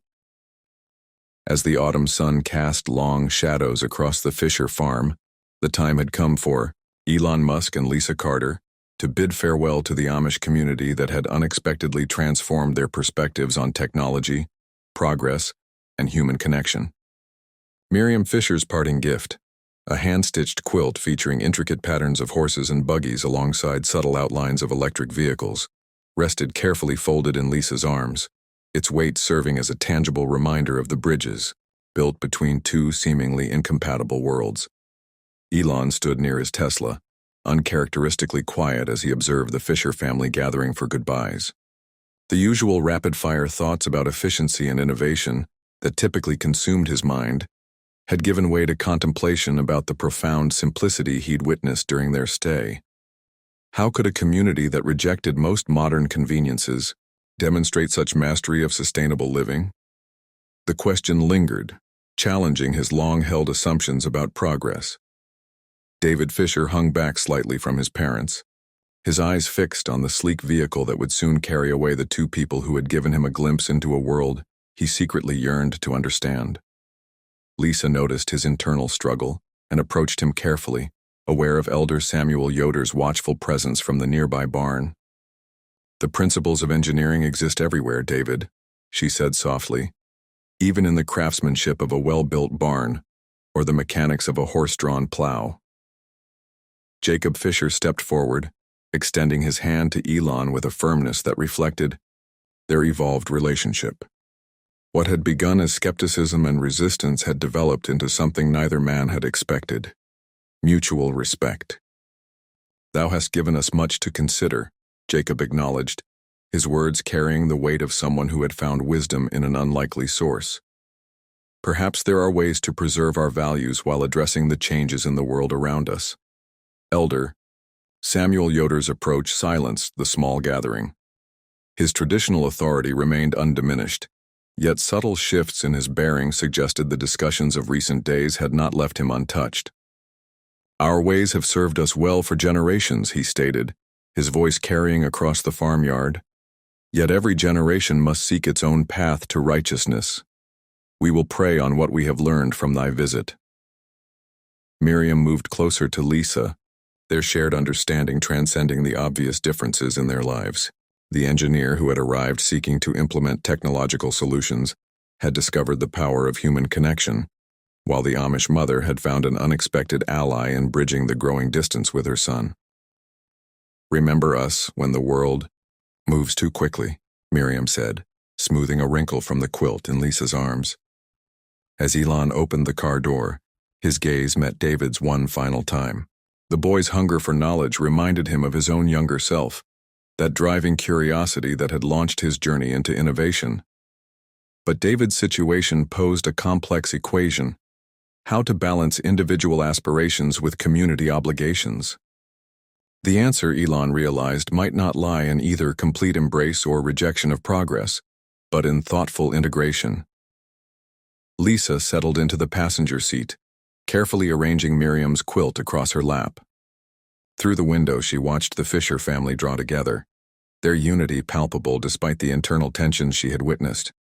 As the autumn sun cast long shadows across the Fisher farm, the time had come for Elon Musk and Lisa Carter to bid farewell to the Amish community that had unexpectedly transformed their perspectives on technology, progress, and human connection. Miriam Fisher's parting gift, a hand-stitched quilt featuring intricate patterns of horses and buggies alongside subtle outlines of electric vehicles, rested carefully folded in Lisa's arms, its weight serving as a tangible reminder of the bridges built between two seemingly incompatible worlds. Elon stood near his Tesla, uncharacteristically quiet as he observed the Fisher family gathering for goodbyes. The usual rapid-fire thoughts about efficiency and innovation that typically consumed his mind had given way to contemplation about the profound simplicity he'd witnessed during their stay. How could a community that rejected most modern conveniences demonstrate such mastery of sustainable living? The question lingered, challenging his long-held assumptions about progress. David Fisher hung back slightly from his parents, his eyes fixed on the sleek vehicle that would soon carry away the two people who had given him a glimpse into a world he secretly yearned to understand. Lisa noticed his internal struggle and approached him carefully, aware of elder Samuel Yoder's watchful presence from the nearby barn. "The principles of engineering exist everywhere, David," she said softly, "even in the craftsmanship of a well-built barn or the mechanics of a horse-drawn plow." Jacob Fisher stepped forward, extending his hand to Elon with a firmness that reflected their evolved relationship. What had begun as skepticism and resistance had developed into something neither man had expected: mutual respect. "Thou hast given us much to consider," Jacob acknowledged, his words carrying the weight of someone who had found wisdom in an unlikely source. "Perhaps there are ways to preserve our values while addressing the changes in the world around us." Elder Samuel Yoder's approach silenced the small gathering. His traditional authority remained undiminished, yet subtle shifts in his bearing suggested the discussions of recent days had not left him untouched. "Our ways have served us well for generations," he stated, his voice carrying across the farmyard. "Yet every generation must seek its own path to righteousness. We will pray on what we have learned from thy visit." Miriam moved closer to Lisa, their shared understanding transcending the obvious differences in their lives. The engineer who had arrived seeking to implement technological solutions had discovered the power of human connection, while the Amish mother had found an unexpected ally in bridging the growing distance with her son. "Remember us when the world moves too quickly," Miriam said, smoothing a wrinkle from the quilt in Lisa's arms. As Elon opened the car door, his gaze met David's one final time. The boy's hunger for knowledge reminded him of his own younger self, that driving curiosity that had launched his journey into innovation. But David's situation posed a complex equation: how to balance individual aspirations with community obligations. The answer, Elon realized, might not lie in either complete embrace or rejection of progress, but in thoughtful integration. Lisa settled into the passenger seat, carefully arranging Miriam's quilt across her lap. Through the window she watched the Fisher family draw together, their unity palpable despite the internal tensions she had witnessed.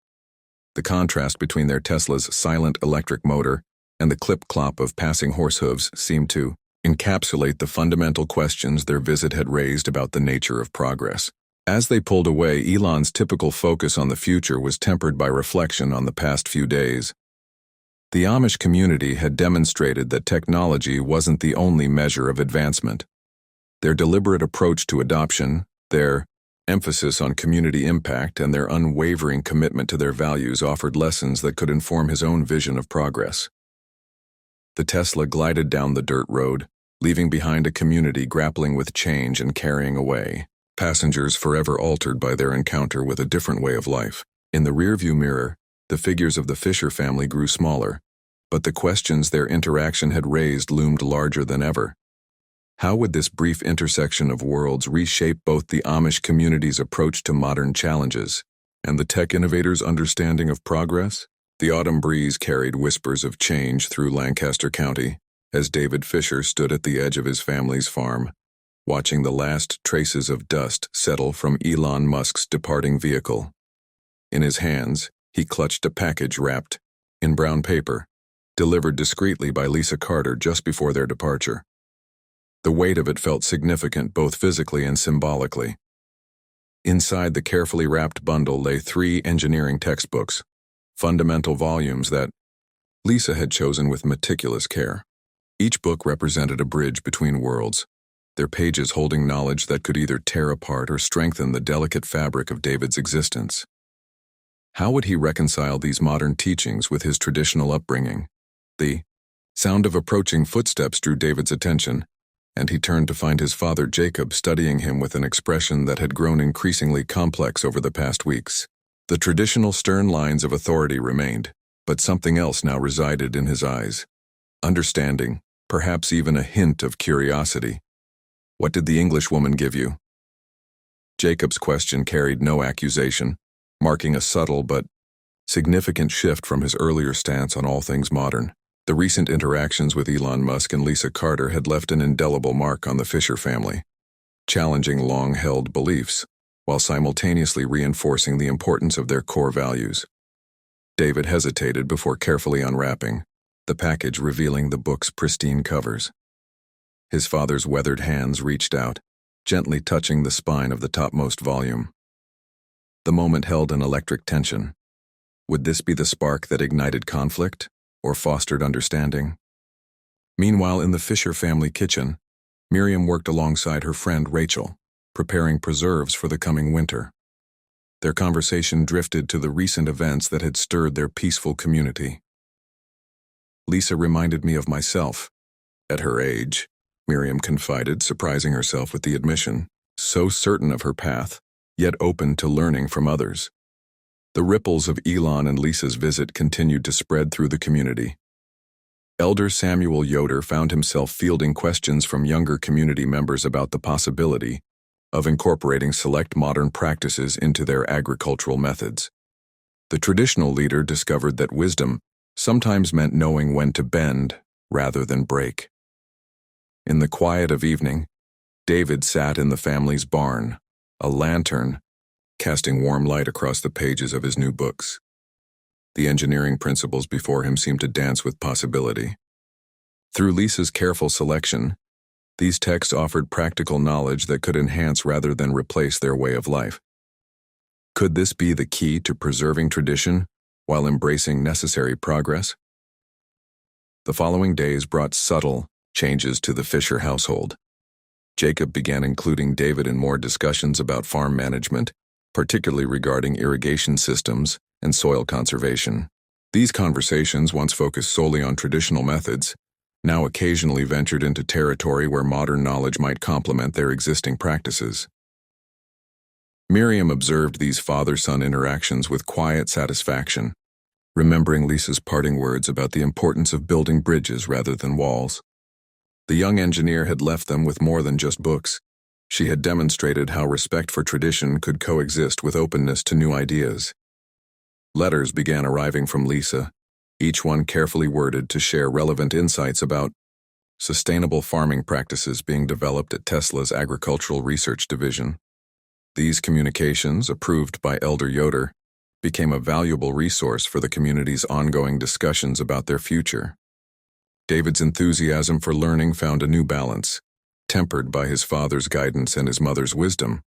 The contrast between their Tesla's silent electric motor and the clip-clop of passing horse hooves seemed to encapsulate the fundamental questions their visit had raised about the nature of progress. As they pulled away, Elon's typical focus on the future was tempered by reflection on the past few days. The Amish community had demonstrated that technology wasn't the only measure of advancement. Their deliberate approach to adoption, their emphasis on community impact, and their unwavering commitment to their values offered lessons that could inform his own vision of progress. The Tesla glided down the dirt road, leaving behind a community grappling with change and carrying away passengers forever altered by their encounter with a different way of life. In the rearview mirror, the figures of the Fisher family grew smaller, but the questions their interaction had raised loomed larger than ever. How would this brief intersection of worlds reshape both the Amish community's approach to modern challenges and the tech innovators' understanding of progress? The autumn breeze carried whispers of change through Lancaster County as David Fisher stood at the edge of his family's farm, watching the last traces of dust settle from Elon Musk's departing vehicle. In his hands, he clutched a package wrapped in brown paper, delivered discreetly by Lisa Carter just before their departure. The weight of it felt significant both physically and symbolically. Inside the carefully wrapped bundle lay 3 engineering textbooks, fundamental volumes that Lisa had chosen with meticulous care. Each book represented a bridge between worlds, their pages holding knowledge that could either tear apart or strengthen the delicate fabric of David's existence. How would he reconcile these modern teachings with his traditional upbringing? The sound of approaching footsteps drew David's attention, and he turned to find his father Jacob studying him with an expression that had grown increasingly complex over the past weeks. The traditional stern lines of authority remained, but something else now resided in his eyes. Understanding, perhaps even a hint of curiosity. "What did the Englishwoman give you?" Jacob's question carried no accusation, marking a subtle but significant shift from his earlier stance on all things modern. The recent interactions with Elon Musk and Lisa Carter had left an indelible mark on the Fisher family, challenging long-held beliefs, while simultaneously reinforcing the importance of their core values. David hesitated before carefully unwrapping, the package revealing the book's pristine covers. His father's weathered hands reached out, gently touching the spine of the topmost volume. The moment held an electric tension. Would this be the spark that ignited conflict, or fostered understanding? Meanwhile, in the Fisher family kitchen, Miriam worked alongside her friend Rachel, preparing preserves for the coming winter. Their conversation drifted to the recent events that had stirred their peaceful community. "Lisa reminded me of myself. At her age," Miriam confided, surprising herself with the admission, so certain of her path, yet open to learning from others. The ripples of Elon and Lisa's visit continued to spread through the community. Elder Samuel Yoder found himself fielding questions from younger community members about the possibility of incorporating select modern practices into their agricultural methods. The traditional leader discovered that wisdom sometimes meant knowing when to bend rather than break. In the quiet of evening, David sat in the family's barn, a lantern casting warm light across the pages of his new books. The engineering principles before him seemed to dance with possibility. Through Lisa's careful selection, these texts offered practical knowledge that could enhance rather than replace their way of life. Could this be the key to preserving tradition while embracing necessary progress? The following days brought subtle changes to the Fisher household. Jacob began including David in more discussions about farm management, particularly regarding irrigation systems and soil conservation. These conversations, once focused solely on traditional methods, now occasionally ventured into territory where modern knowledge might complement their existing practices. Miriam observed these father-son interactions with quiet satisfaction, remembering Lisa's parting words about the importance of building bridges rather than walls. The young engineer had left them with more than just books. She had demonstrated how respect for tradition could coexist with openness to new ideas. Letters began arriving from Lisa, each one carefully worded to share relevant insights about sustainable farming practices being developed at Tesla's Agricultural Research Division. These communications, approved by Elder Yoder, became a valuable resource for the community's ongoing discussions about their future. David's enthusiasm for learning found a new balance, tempered by his father's guidance and his mother's wisdom.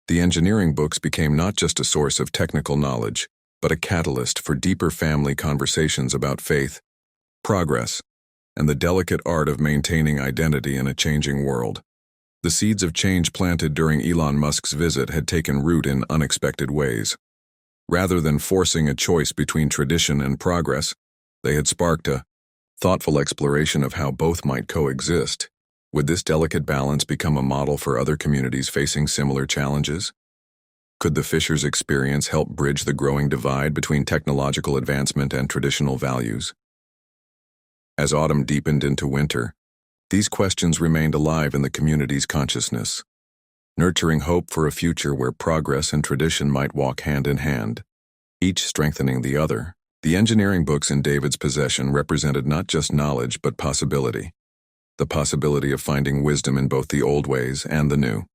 The engineering books became not just a source of technical knowledge, but a catalyst for deeper family conversations about faith, progress, and the delicate art of maintaining identity in a changing world. The seeds of change planted during Elon Musk's visit had taken root in unexpected ways. Rather than forcing a choice between tradition and progress, they had sparked a thoughtful exploration of how both might coexist. Would this delicate balance become a model for other communities facing similar challenges? Could the Fishers' experience help bridge the growing divide between technological advancement and traditional values? As autumn deepened into winter, these questions remained alive in the community's consciousness, nurturing hope for a future where progress and tradition might walk hand in hand, each strengthening the other. The engineering books in David's possession represented not just knowledge but possibility, the possibility of finding wisdom in both the old ways and the new.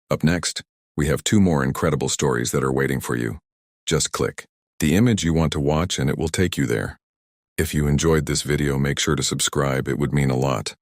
Up next, we have 2 more incredible stories that are waiting for you. Just click the image you want to watch and it will take you there. If you enjoyed this video, make sure to subscribe, it would mean a lot.